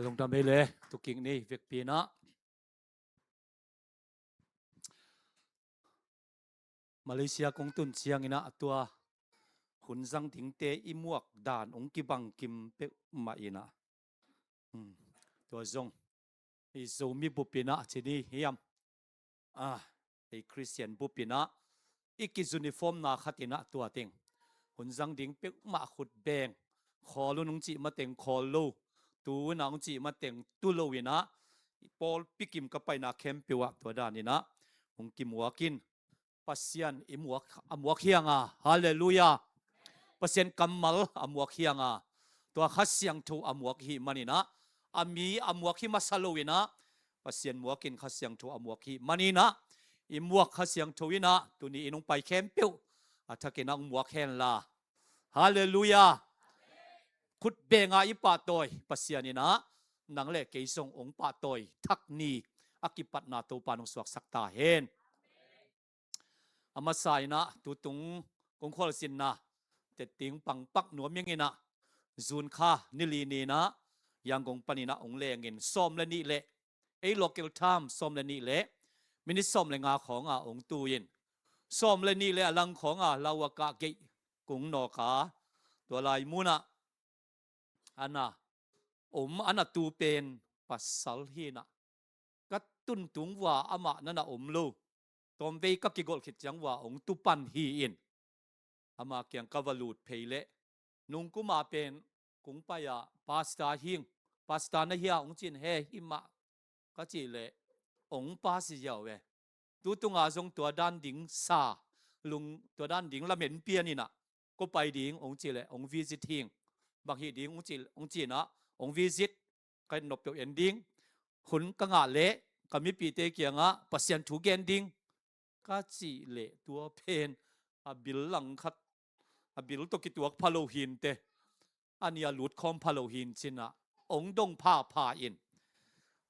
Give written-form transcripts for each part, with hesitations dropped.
ลงตามไปเลยตุกิงนี่เวกปีนะมาเลเซียคงตุนเชียงนะตัวหุนซังถิงเตอิมวกด่านองกิบังกิมเปมาอินะตัวจงอีโซมีบุปินะที่นี่เฮียมไอคริสเตียนบุปินะอีกิจูนิฟอร์มนาขัดอินะตัวเต็งหุนซังถิงเปมาขุดแบงขอลุนงจิมาเต็งขอลูตูนางจิมาเต็งตุโลวินะปอลปิกิมกับไปนาเข้มปิวะตัวด้านนี้นะองกิมวกินปัสยันอิมวกอมวกเฮียงฮาเลลูยาปัสยันกัมมัลอมวกเฮียงตัวขัดเสียงทูอมวกฮิมันนี่นะอามีอมวกฮิมาซาโลวินะปัสยันมวกินขัดเสียงทูอมวกฮิมันนี่นะอิมวกขัดเสียงทูวินะตัวนี้อินงไปเข้มปิวถ้ากินอมวกเฮนลาฮาเลลูยาขุดเบงอิปาตอยปัสยันนี่นะนังเล่เกยซงองปาตอยทักนีอากิปัตนาตูปานงสวกสักตาเฮนอามาสายนะตุตุงกงขอลสินนะเตติงปังปักหนวมยังไงนะจูนค่านิลีนีนะยังกงปนินะองเลงเงินซ้อมและนี่เละไอ้โลเกลไทม์ซ้อมและนี่เละมินิซ้อมและงาขององตูยินซ้อมและนี่เละลังของลาวกะเกยกงนอขาตัวลายมูนะอันน่ะอันน่ะตูเป็นปัสสัลฮีนะกัดตุนตุงว่าอามะนั่นน่ะลูตอมเวกักกิกอลคิดจังว่าองตุปันฮีอินอามาเกียงกาวลูดเพเลนุงกุมาเป็นกุงปายาปาสตาฮิงปาสตานะเฮียองจินเฮหิมะก็จิเลองปาสิยาวเวตูตุงอาจงตัวด้านดิงซาลุงตัวด้านดิงละเหม็นเปียนี่นะก็ไปดิงองจิเลองวิซิทิงบางทีดิงองจินะองวิซิตกันนบเปียวเอนดิงหุนกังอาเลก็มีปีเตเกียงปัสยันถูกเอนดิงก็จีเลตัวเพนบิลลังคัดบิลตกิตัวพาโลหินเตอันนี้หลุดคอมพาโลหินจินะองดงผ้าพาอิน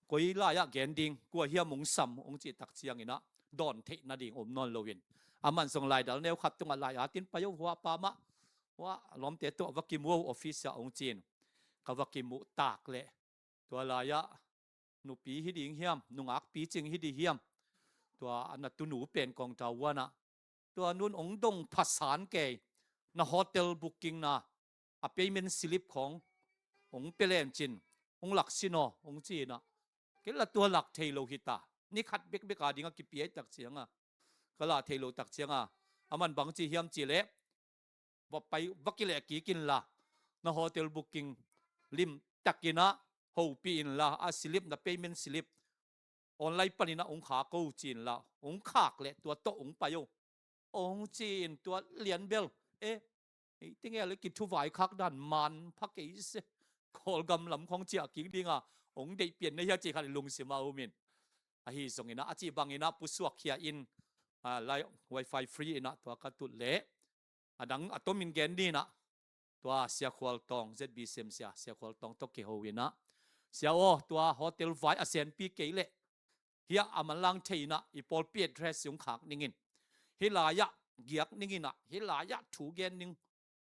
กุยลายะแกนดิงกัวเฮียมงซัมองจิตักเจียงอินะดอนเทนาดิงนอนโลวินอามันส่งลายดาลแนวขัดตรงลายอาตินไปยหัวปามะว่าล้อมเตตัววักิมูออฟฟิศองจีนกับวักิมูตากเละตัวลายะนุปีฮิดิงเฮียมนุงักปีจิงฮิดิเฮียมตัวอันนั้นตุหนูเป็นกองทาวนะตัวนู้นองดงภาษานเกยนะโฮเทลบุ๊กิ้งนะเพย์เมนต์สลิปขององเปเลนจินองหลักซิโนองจีนะเกล้าตัวหลักเทโลหิตานี่ขัดเบกเบกาดิงกิปีเอตักเสียงก็ลาเทโลตักเสียงอามันบางจีเฮียมจีเละว่าไปวักิเลกีกินละนะโฮเทลบุ๊กิ้งลิมตักกินะโฮปีอินละสลิปนะเพย์เมนต์สลิปออนไลน์ปนินะองขาเก้าจีนละองขากเละตัวโตองไปโยองจีนตัวเหรียญเบลติงเอเลยกิจทุวายคักดันมันพักอีสคอลกำลำของเจียกิงดิงองได้เปลี่ยนในยาจีคันลุงเสียมาอุมินฮีส่งอินะอาจีบังอินะปุสวกเขียอินไลน์ Wi-Fi ฟรีอินะตัวกระตุดเละดังอัตมินแกนดีนะตัวเสียควอลตอง ZBSM เสียควอลตองตกเกฮวินะเสียโอตัวโฮเทลไฟอาเซียนปีเกเละเฮียอามันลังเทนะอีปอลเปียดเทรสยงขากนิงินฮิลายะเกียกนิงินะฮิลายะถูเกนนิง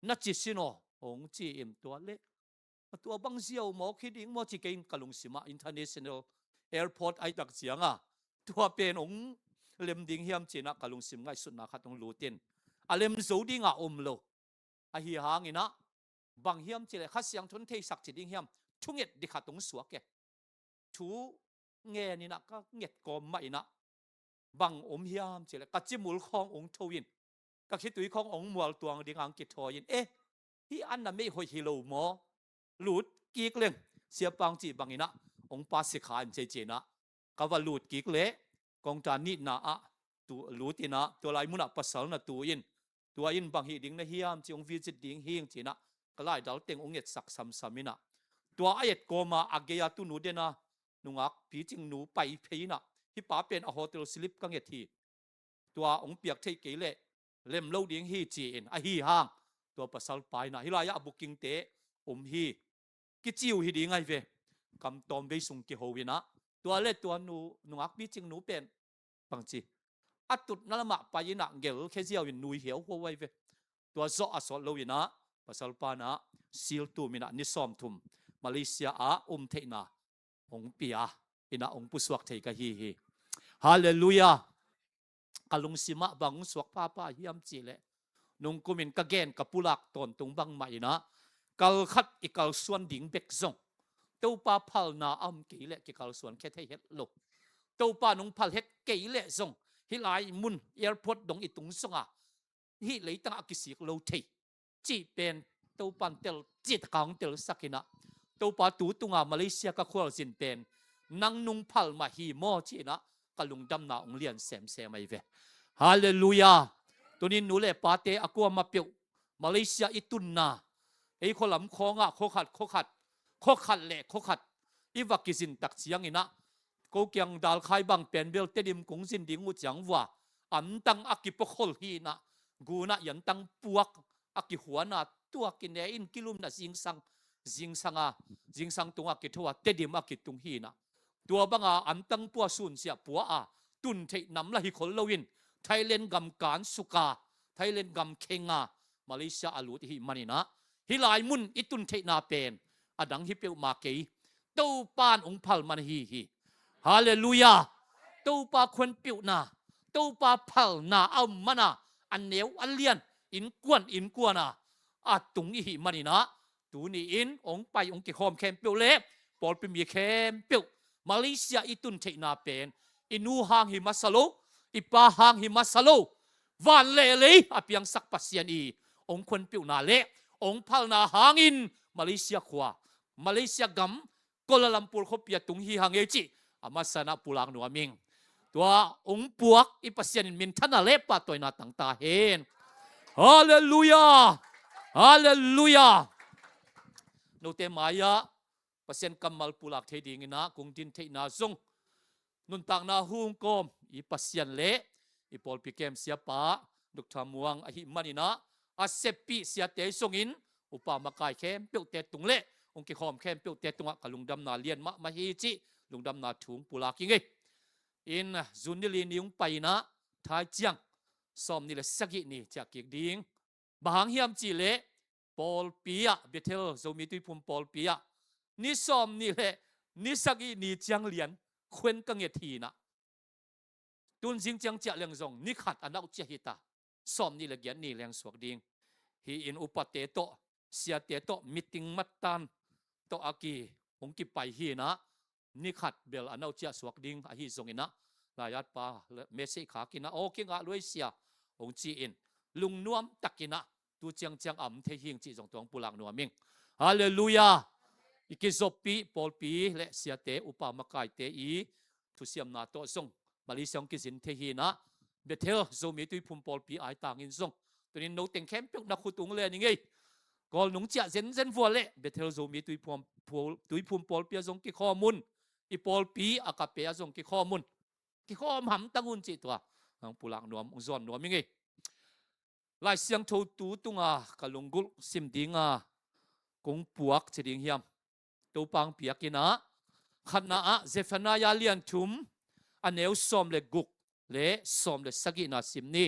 นัจิสิโนองจีเอ็มตัวเล็กตัวบางเสียวหมอคิดอิงมอจิเกนกะลุงสิมา International Airport ไอตักเสียงตัวเป็นองเลมดิงเฮียมจีนะกะลุงสิมไงสุดนะขัดองลูตินเลมโซดิงโลฮีหางอินะบางเฮียมจีเลยขัดเสียงทนเทสักจิดิงเฮียมทุงเอ็ดดิขัดองสวกแกทูเงนี่นะก็เงียดกอมไม่นะบังอมเฮียมเจเลยกัจจิมุลขององทวินก็คิดตุยขององมัวตัวดิงอังกิทอยินที่อันนั้นไม่หอยฮิโลมอหลุดกีกเล่งเสียปังจีบังอินะองปาสิขาอินเจเจนะก็ว่าหลุดกีกเละกองจานินะตัวหลุดอินะตัวลายมุนะปัสสาวนะตัวอินบางฮีดิงนะเฮียมจีองวิจิตดิงเฮียงจีนะก็ไล่ดาวเต็งองเงียดสักซ้ำมินะตัวไอเอ็ดโกมาอักเกียตุนูเดนะนุงักปีจิงหนูไปเพยนะที่ป๋าเป็นโฮเทลสลิปกังเงทีตัวองเปียกเทเกเล่เล่มเล่าดิ้งฮีจีนฮีห้างตัวปัสสาวะไปนะฮิลายะบุกิงเตฮีกิจิวฮีดิ้งไงเวคำตอมเวสุงกิโฮวินะตัวเล็ตัวนุงักปีจิงหนูเป็นบางจีอัตุนั่นละมาไปนะเกลแค่เจียววินนุยเหี่ยวหัวไว้เวตัวโซอัสโลวินะปัสสาวะนะซิลตูมินะนิสอมทุม มาเลเซียเทนาองเปียอินาองปุสวกเทกะฮีฮาเลลูยากะลุงสิมะบังสวกป้าฮิยามจิเลนุงกุมินกะเกนกะปุลักตอนตุงบังมาอินะกัลขัดอิกัลสวนดิงเบกซงเต้าป้าพัลนาอัมกีเลกิกัลสวนแค่เทเฮ็ดโลเต้าป้านุงพัลเฮ็ดกีเลซงฮิลายมุนแอร์พอร์ตดงอิตุงซงฮิเลยตั้งอักษิกโลเทจีเป็นเต้าปันเตลจิตขังเตลสักินะเต้าป้าตูตุงมาเลเซียกะควอลสินเป็นนังนุงพัลมาฮีโมจีนะกะลุงดำนาองเลียนเซมไมเวฮาเลลูยาตัวนี้นูเลปาเตอกัวมาเปียวมาเลเซียอิตุนนาไอ้คนลำคองโคขัดเละอีวักกิสินตักเสียงอินะกูเกียงดาลไข่บังเป็นเบลเตดิมกงสินดิงอุจังว่าอันตังอักิปโคลฮีนะกูนะยันตังปวกอักิหัวนะตัวกินเนอินกิลุมนะจิงสังตุงอักิทัวเตดิมอักิตุงฮีนะตัวบังอันตังปัวสุนเสียปัวตุนเทนำละฮิคนลวินไทยเลนกำการสุกาไทยเลนกำเคงมาเลเซียอาลุที่มันนี่นะฮิลายมุนอิตุนเทนาเป็นอดังฮิเปียวมาเกยเต้าปานองพัลมันฮีฮาเลลูยาเต้าปาควนเปียวนาเต้าปาพัลนาอัมมานาอันเนวอันเลียนอินกวนตุงอีมันนี่นะตูนี่อินองไปองกิคอมแคมเปียวเล็บปอลเป็นมีแคมเปียวมาเลเซียอิตุนเทนาเป็นอินูหางหิมัสโลอิปาหางหิมัสโลวันเล่อเปียงสักปัสยานีองควนเปียวนาเล่องพัลนาหางอินมาเลเซียขวามาเลเซียกัมกัวลาลัมปุร์ขบเปียตุงฮีหางเอจิอามาสนาปุลังนัวมิงตัวองปวกอิปัสยานินมินทันาเล่ปะตัวนาตั้งตาเห็นฮาเลลูยาโนเตมายาปัสยานกัมมัลปุลักเทดิงินะกงดินเทนาซงนุนตังนาฮุงกอมอิปัสยันเละอิปอลปิเกมเสียปาดุกทามวงอหิมันนะอาเซปีเสียเตยซงอินอุปามากายเข้มเปียวเตตุงเละองกิคอมเข้มเปียวเตตุงกะลุงดำนาเลียนมาฮีจิลุงดำนาถุงปุลากิงเออินจุนนิลีนิยงไปนะทายเจียงซอมนี่แหละสักนี่จากกิกดิงบางเฮียมจีเละปอลปียเบเทลโซมีตุยพุมปอลปียนี่ซอมนี่แหละนี่สักนี่เจียงเลียนควนกังเงทีนะตุนจิงจังเจริญจงนิขัดอันเอาเจหิตาสอมนี่ละเกียนนี่แรงสวกดิ่งฮีอินอุปเตโตเสียเตโตมิติงมัตตันโตอากีองกิไปฮีนะนิขัดเบลอันเอาเจสวกดิ่งอาฮีจงอินะลายัดปาเมสิขากินะโอกิงอาลุยเสียองจีอินลุงนวมตักินะตูจังอัมเทหิงจีจงตวงปุลังนัวมิงฮาเลลูยาอิกิซอปีปอลปีและเสียเตอุปามากายเตอีทุเสียมนาโตซงมาลิซองกิสินเทหีนะเบเทลโซมีตุยพุมปอลปีไอต่างอินซงตัวนี้โนเต็งแคมเปียกนักขุตุงเลยนี่ไงกอลหนุงเจียเซนฟัวเล่เบเทลโซมีตุยพุมปอลปีซงกิข้อมูลอีปอลปีอากาเปียซงกิข้อมูลกิข้อมหำตั้งอุนจิตัวนังปุลังนวมองซอนนวมยังไงลายเสียงโทตูตุงกะลงกุลซิมดิงกงปวกเฉดิงเฮียมตัวปังเปียกินะขณะเจฟนายาเลียนทุมอันเอวสอมเลกุกเลสอมเลสกินาซิมนี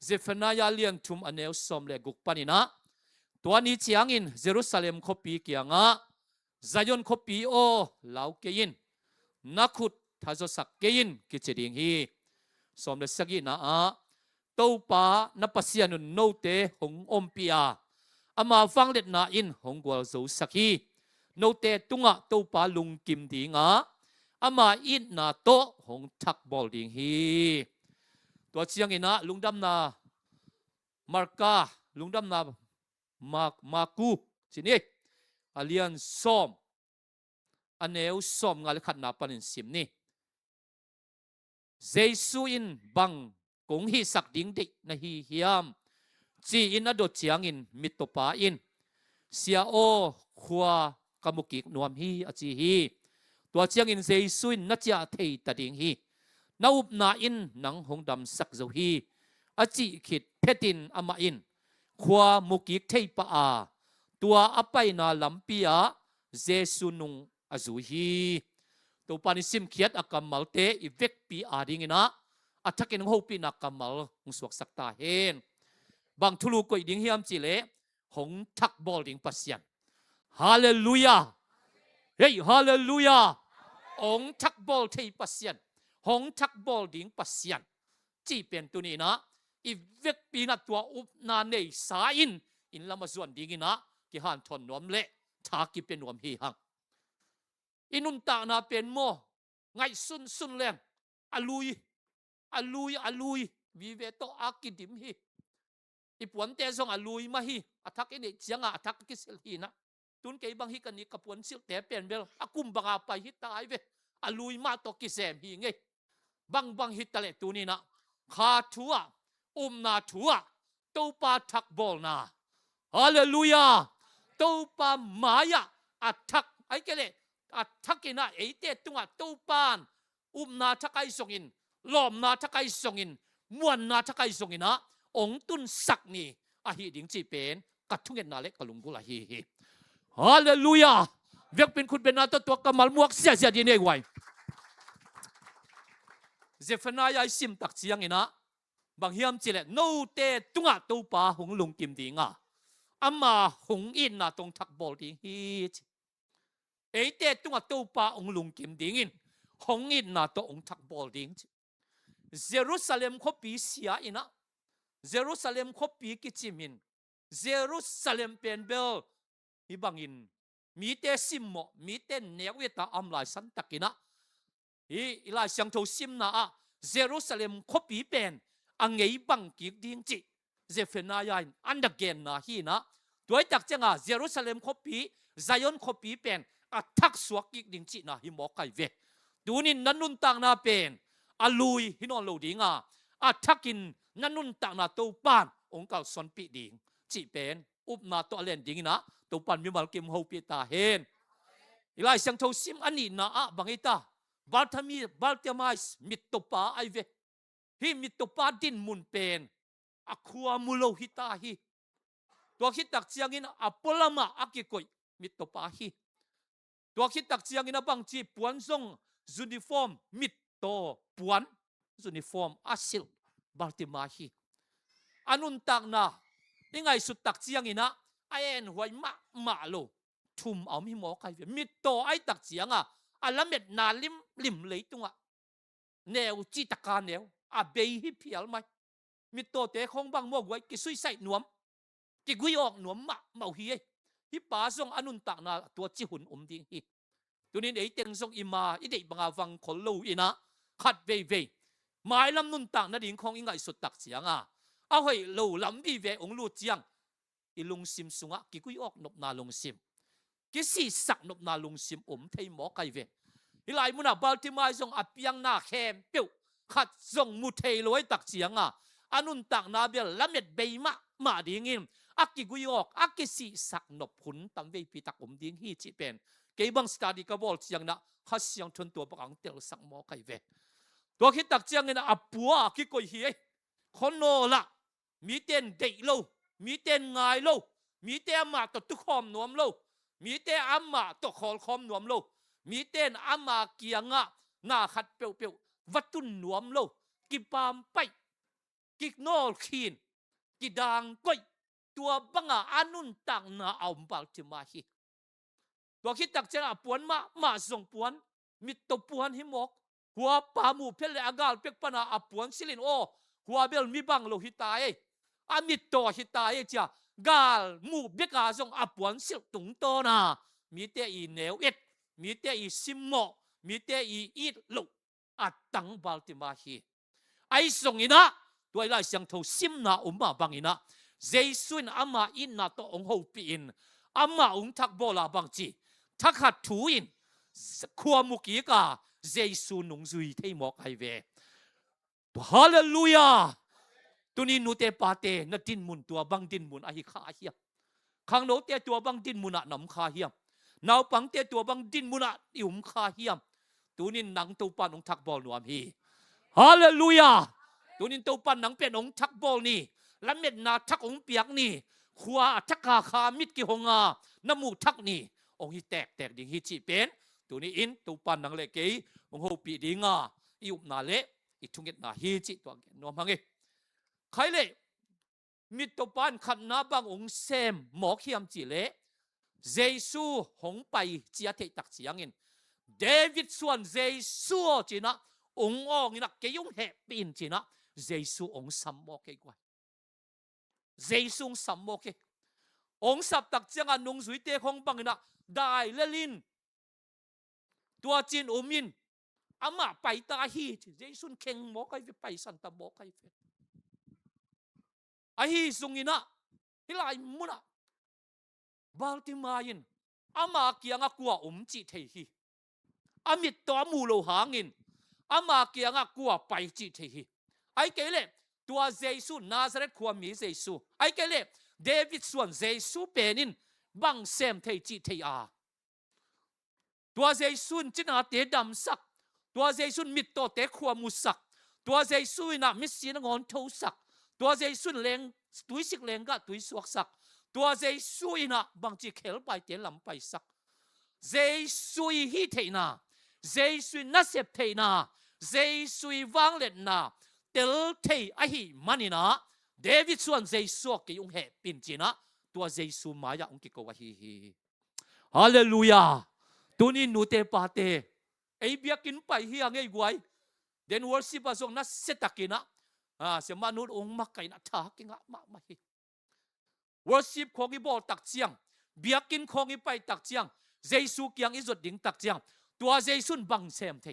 เจฟนายาเลียนทุมอันเอวสอมเลกุกปานินะตัวนี้เจียงอินเยรูซาเล็มคบปีเกียงซายอนคบปีโอลาวเกยินนักขุดทัศสักเกยินกิจดิงฮีสอมเลสกินาตัวป้านปัสยานุนโนเตหงอมปีอาอามาฟังเล็ดนาอินหงกัวโซสักฮีโนเตตุงตัวป้าลุงกิมดิงอามาอินนาโตหงทักบอลดิงฮีตัวเชียงอินะลุงดำนามาร์กาลุงดำนามากูสินี่อาเลียนซอมอันเอวซอมงาลขัดนาปันินสิมนี่เจสุอินบังกงฮีสักดิงดินะฮีเฮียมจีอินอดเชียงอินมิตปาอินเสียโอขวากมุกิกนวมฮีอจีฮีตัวเชียงอินเจสุอินนัจยาเทตดิงฮีนาอุบนาอินนังหงดำสักเจ้าฮีอจีขิดเพตินอามาอินขวามุกิกเทปาตัวอไปนาลัมปียเจสุนุงอจูฮีตัวปานิสิมเขียดอากามัลเตอีเวกปีอาดิงนะอัฐกินหูปีนักกามัลงสวกสักตาเห็นบางทุลูกอยดิงเฮียมจิเลหงทักบอลดิงปัสยัน ฮาเลลูยาเฮ้ยฮาเลลูยาองทักบอลเทปัสยันหงทักบอลดิงปัสยันจีเป็นตัวนี้นะอีเวกปีนัดตัวอุปนาเนสาอินละมาส่วนดิงนะกิหันทนนวมเละทากิเป็นนวมฮีหังอินุนตานาเป็นโมไงสุนแรงอลุยวิเวโตอากิดิมฮีอีปวนเตซองอลุยมาฮีอัทักอินิเจียงอัทักกิเซลฮีนะตุนเกบังฮีกันนี่กับปวนซิลแต่เป็นเบลอากุมบังอาไปฮิตายเวอลุยมาตกิเซมฮีไงบังฮิตตะเลตุนี่นะคาทัวนาทัวตูปาทักบอลนาฮาเลลูยาตูปามายาอัทักไอ้เกเลอัทักกินะไอ้เตตุงะตูปานนาทักไอส่งอินล้อมนาทักไอส่งอินมวนนาทักไอส่งอินนะองตุนสักนี่อาฮีดิงจีเป็นกัดทุงเงินนาเล็กกะลุงกุลาฮีฮาเลลูยาเวกเป็นคุณเป็นนาตัวกำมัลมวกเสียดีเนไว้เจฟนายาซิมตักเสียงอินะบางเฮียมจิเลโนเตตุงะตูปาหงลุงกิมดิงะอามาหงอินนาตรงทักบอลดิฮีเอเตตุงะตูปาองลุงกิมดิงินหงอินนาตองทักบอลดิงเยรูซาเล็มเขาปีเสียอินะเยรูซาเล็มเขาปีกิจิมินเยรูซาเล็มเป็นเบลมีบางอินมีเตซิมโมมีเตเนวเวตาอัมลายสันตักินะอีลายสังโทซิมนาอะเยรูซาเล็มเขาปีเป็นอังไงบังกิกดิงจิเจฟนายาอันดักเกนนาฮีนะด้วยตักจังอ่ะเยรูซาเล็มเขาปีไซออนเขาปีเป็นอัทักสวกิกดิงจินะฮิมอกไกเวดูนี่นันนุนตังนาเป็นอลุยฮินอนโลดิงอัทักกินนันนุนตังนาตูปานองค์เก่าสอนปีดิงจิเป็นอุปนาตัวเล่นดิงนะตูปานมีมาลกิมฮูปีตาเฮนอีไลสังโทซิมอันนี้นะอะบังอิตาบัลทามิสมิตโตปาไอเวฮิมิตปาดินมุนเป็นอคัวมุโลหิตาฮิตัวคิดตักเจียงอินอปลมาอักิกอยมิตปาฮิตัวคิดตักเจียงอินบางจีปวนซงยูนิฟอร์มมิตโตปวนยูนิฟอร์มอาซิลบัลติมาฮิอนุนตักนายังไงสุดตักเจียงอินะไอเอ็นหวยมาโลทุมเอามิหมอไกเวมิตโตไอตักเจียงอัลละเม็ดนาลิมเลยตุงแนวจีตกาแนวอาเบยฮิพิอัลไหมมีตัวเตะของบางมวกไว้กิสุยใส่หนวมกิกุยออกหนวมเมาฮีฮิปาซงอนุนตักนาตัวจิหุนดิงฮิตัวนี้ไอ้เต็งซงอิมาอิเดบังอาฟังคนลูอินะขัดเวหมายลำนุนตักนาดิ่งของอิงไงสุดตักเสียงเอาให้ลูลำบีเวองลูเจียงอิลุงซิมสุงกิกุยออกนบนาลุงซิมกิสีสักนบนาลุงซิมเทยหมอไกเวฮิไลมุนาบัลติมาซงอภิยังนาแคมเปียวขัดส่งมุเทลอยตักเสียงอนุนตักนาเบลละเม็ดเบยมาดิงินอักกิกุยออกอักกิสีสักนบหุนตัมเวปีตักดิงฮีจิเป็นเกบังสตาดิกาบอลเสียงนะขัดเสียงทนตัวปังเตลสักหมอไกเวตัวคิดตักเสียงนะอับปัวกิกุยฮีคนโนละมีเต้นเดโลมีเต้นงายโลมีเต้นมาตตุคอมนวมโลมีเต้นอัมมาตคอลคอมนวมโลมีเต้นอัมมาเกียงหน้าขัดเปียววัตุนหนวมโลกิปามไปกิโนลคีนกิดังก้อยตัวบังอานุนตังนาเอาบัลติมาฮีตัวคิดตักเจ้าปวนมาส่งปวนมิตรปวนหิมอกหัวปามูเพลอากาลเป็กปนาอปวนสิลินโอหัวเบลมีบังโลหิตายอามิตรหิตายจ้ากาลมูเบกาส่งอปวนสิลตุงโตนามีเตอีเนวเอ็ดมีเตอีซิมโมมีเตอีดลุอัดตังบัลติมาฮีไอส่งอินะตัวไล่เสียงโทซิมนามาบังอินะเจสุนอามาอินนาโตองโฮปีอินอามาองทักโบลาบังจีทักขัดถูอินขัวมุกีกาเจสุนงซุยเทมอกไฮเวฮาเลลูยาตัวนี้นูเตปาเตนดินมุนตัวบังดินมุนอหิคาเฮียข้างโนเตตัวบังดินมุนนำคาเฮียนาวปังเตตัวบังดินมุนอิมคาเฮียตัวนี้หนังตัวปันองทักบอลนวมฮีฮาเลลูยาตัวนี้ตัวปันหนังเป็นองทักบอลนี่และเม็ดนาทักองเปียกนี่ขวาทักคามิดกิหงน้ำมูทักนี่องฮิแตกดิ่งฮิจิเป็นตัวนี้อินตัวปันหนังเล็กองโฮปีดิ่งอิอุปนาเละอิทุงเกตนาฮิจิตัวนวมหังใครเละมิดตัวปันขัดนาบังองเซมหมอเขียมจิเละ เยซูหงไปเจียเทตักเสียงอินเดวิดส่วนเยซูจีนะองค์องอินะเกยุงแฮปีนจีนะเยซูองค์สัมโมเกกว่าเยซูสัมโมเกองค์สับตักเจียงอันนุงสุยเตคงบังอินะได้เลลินตัวจีนอุมินอามาไปตาฮีเยซูเข่งโมกไปสันตโมกไปไอฮีสุงินะฮิลายมุนะบาลติมายินอามาเกียงกัวจิเทฮีอามิตตัวมูโลหางินอามาเกียงกัวไปจิเทฮีไอเกเลตัวเยซูนาซาเรตความีเยซูไอเกเลเดวิดส่วนเยซูเป็นนินบังเซมเทจิเทอาตัวเยซูจินาเตดำสักตัวเยซูมิตโตเตความุสักตัวเยซูน่ะมิสีนงอนทูสักตัวเยซูเลงตุยสิกเลงกะตุยสวกสักตัวเยซูน่ะบางจีเขลไปเตลำไปสักเยซูฮีเทน่ะเยซูนัสเซปเทน่ะเยซูวังเล็ดน่ะเตลเทไอฮีมันนี่นะเดวิดส่วนเยซูกิยงเฮปินจีนะตัวเยซูมายาองกิโกวะฮีฮาเลลูยาตัวนี้นูเตปาเตไอเบียกินไปเฮียงไงกวยเดนวอร์ซิปะซงนัสเซตักินะเสมานุษย์องค์มักไก่นะทากิงะมาไม่วอร์ชิปของอีบอตักเจียงเบียกินของอีไปตักเจียงเยซูเกียงอีจดดิ่งตักเจียงตัวเยซูบังเซมเท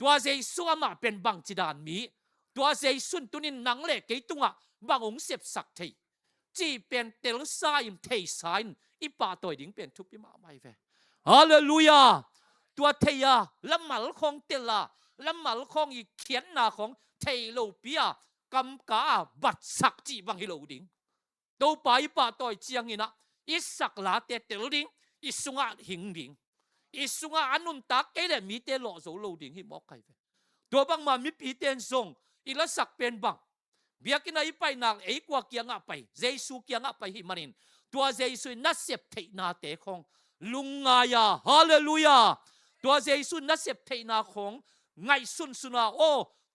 ตัวเยซูมาเป็นบังจิดานมีตัวเยซูตุนินนังเล็กกี่ตัวบังองเสพสักเทจีเป็นเตลซายเทสายอีป่าตัวดิ่งเป็นทุบปีมาไม่เวฮาเลลูยาตัวเทียละหมัลของเตลาละหมัลของอีเขียนนาของเทโลเปียกำกาบัดสักจีบังฮิโลดิ่งตัวไปป่าตัวเจียงนี่นะอิสักลาเตเตลดิ่งอิสุงะหิงดิ่งอิสุงะอันนุนตักเกเลมีเตโลโซโลดิ่งฮิมอกไกตัวบางมามีปีเตนทรงอิละสักเป็นบังเบียกินไอไปนักไอกว่าเกียงะไปเยซูเกียงะไปฮิมานินตัวเยซูนัสเซปเทนาเตของลุงงายาฮาเลลูยาตัวเยซูนัสเซปเทนาของไงสุนสุนาโอ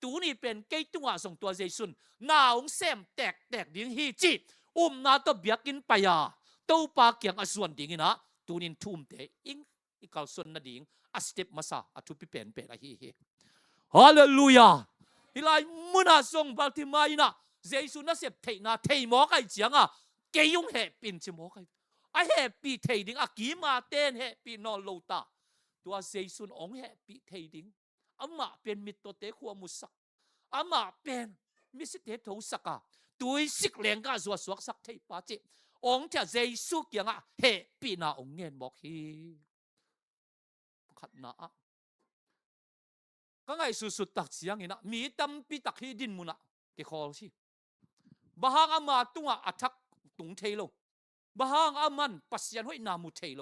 ตูนี่เป็นเกตุงะส่งตัวเยซูนาองเซมแตกดิ่งฮีจีนาตัวเบียกินไปยาตัวปาเกียงอส่วนดิ่งนะตูนินทุ่มเตอิงอีกาส่วนนาดิ่งอสเตปมาซาอทุปิเป็นอะไรฮีฮาเลลูยาฮิลายมุนาส่งบาลติมาอินะเยซูนัสเซปเทนาเทหมอไก่เจียงเกยุงเฮปินจิหมอไก่ไอเฮปีเทดิ่งกีมาเต้นเฮปีนอนโลตาตัวเยซูองเฮปีเทดิ่งอามาเป็นมิตรตัวเตขวามุสักอามาเป็นมิสเตโทสักตุยสิกเลงกาสวสวกสักเทปาจิองจะเยซูเกียงเฮปีนาองเงินบอกฮีขัดนาก็ไงสุดตักเสียงนี่นะมีตั้มปีตักฮีดินมุนะเกี่ยวสิบ้างอามาตุงอัทักตุงเทโลบ้างอามันปัสยันห้อยนามุเทโล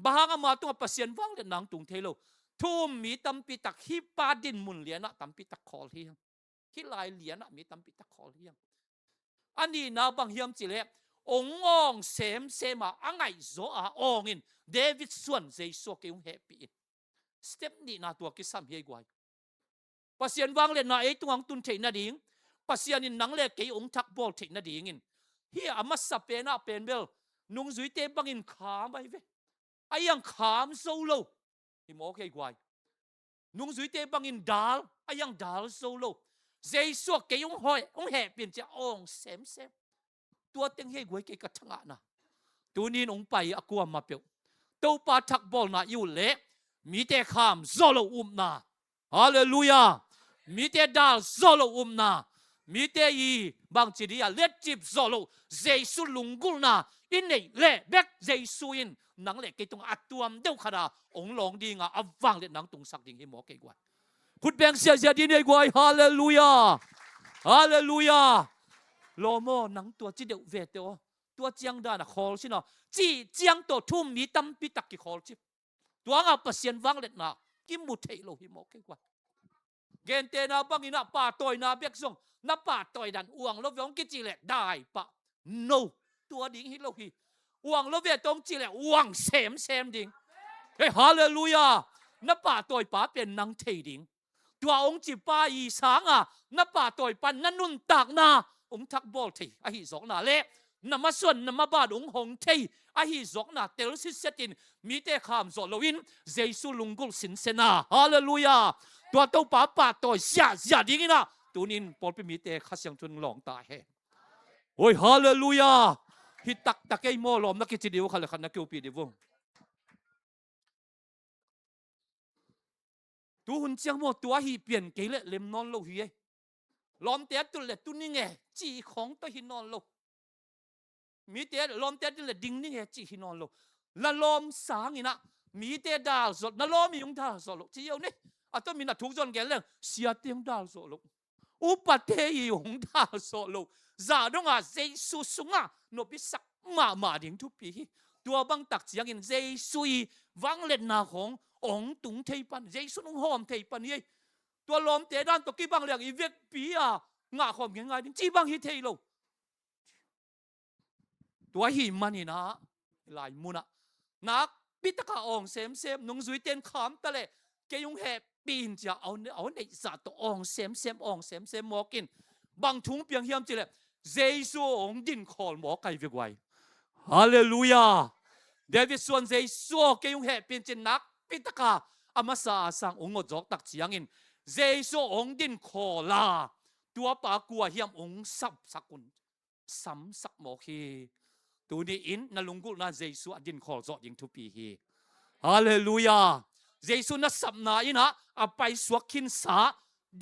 บ้างอามาตุงปัสยันว่างเดนนางตุงเทโลทุ่มมีตั้มปีตักฮีปาดินมุนเลียนะตั้มปีตักคอเฮียงที่ลายเลียนะมีตั้มปีตักคอเฮียงอันนี้นาบางเฮียมจิเลององเสมมาอังไงโซองอินเดวิดส่วนเจสุเกี่ยงเฮปีสเต็ปนี้นาตัวกิสัมเฮกวยปัสยันวางเลนาตุงตุนเทนาดิ่งปัสยันนินนังเลกี่องทักบอลเทนาดิ่งอินเฮียอามาสเปน่าเป็นเบลนุงจุยเตบังอินขามไปเวไอยังขามโซโลฮิโมเฮกวยนุงจุยเตบังอินดาลไอยังดาลโซโลเจสุเกี่ยงหอยองเฮเป็นจะองเสมตัวเต็งเฮกวยเกี่ยกระชังนะตัวนี้องไปอากวมาเปียวตัวปาทักบอลนะอยู่เละมีแต่ขามโซโลนาฮาเลลูยามีแต่ดาลโซโลนามีแต่อีบางทีเล็ดจิบโซโลเจสุลุงกุลนาอินเนเล่เบกเจสุอินนังเล็กกี่ตรงอัดตัวมเดียวขนาดองหลงดีงาอับฟังเล็ดนังตรงสักดิ่งให้หมอเกี่ยกว่าพุทธแบงเสียดีเนี่ยกว่าฮาเลลูยาฮาเลลูยาโลโมนังตัวจีเดียวเวทตัวเจียงด้านคอลสินะจีเจียงตัวทุ่มมีตั้มปีตักกี่คอลจิตัวงาเปอร์เซ็นต์วังเล็ดนะกิมมุเทโลหิมอเกี่ยกว่าเกณฑ์เตนาบังอินะป่าต่อยนาเบียกส่งนับป่าต่อยดันอ้วงลบยองกิจิเล็ได้ปะ no ตัวดิ่งฮิโลฮีอ้วงลบเวตรงจิเล็อ้วงเซมดิ่งเฮ้ฮาเลลูยานับป่าต่อยป่าเป็นนังเทดิ่งตัวองค์จิป้าอีสางนับป่าต่อยปันนันนุนตากนาองค์ทักบอลทีไอสองนาเละ นำมาส่วนนำมาบาดองหงเทยอาฮิจอกนาเตลสิเซตินมีเตคามจอลวินเจสุลุงกุลสินเซนาฮาเลลูยาตัวเต้าป่าป่าตัวเสียดิ้งนะตัวนินปอลไปมีเตขัดเสียงจนหลงตาเฮโอ้ยฮาเลลูยาฮิตักตะเกยโมลอมนักกิจดีวขันขันนักกิวปีดีวงตัวหุ่นเจียงโมตัวฮีเปลี่ยนเกลเลมนอนโลฮีล้อมเตะตุเล็ตุนี่ไงจีของตัวหินนอนโลมีเตะล้อมเตะตุเล็ดิ่งนี่ไงจีหินนอนโลละล้อมสางอีนะมีเตะดาวสดละล้อมมียงดาวสดโลจีเอวนี่อะต้องมีนักทุกจนแก่เรื่องเสียเตียงดาวสดโลอุปเทยยงดาวสดโลจาดงอาเจสุสุงานบิสักมาดิ่งทุกปีตัวบังตักเสียงอินเจสุยวังเล็ดนาขององตุงเทยปันเจสุนงหอมเทยปันยี่ตัวล้อมเตะด้านตัวกี้บังเรียกอีเวกปีงาขอมยังไงจีบังฮิเทยโลตัวหิมันนี่นะหลายมุนะนักปิตกาองเซมนงซุยเตียนขามตะเลเกยงแหบปีนจะเอาในสาตัวองเซมองเซมหมอกินบางทุงเปียงเฮียมจิเลเจซูองดินคอลหมอไก่เวกไวฮาเลลูยาเดวิดส่วนเจซูเกยงแหบปีนจินักปิตกาอามาซาสังองอจอกตักเจียงอินเจซูองดินคอลาตัวปากัวเฮียมองสับสักุนสัมสักหมอคีตัวนี้อินนลุงกุลนาเจสุอดินคอลจอดยิงทุปีฮีฮาเลลูยาเจสุนัสับนาอินะอไปสวกินสา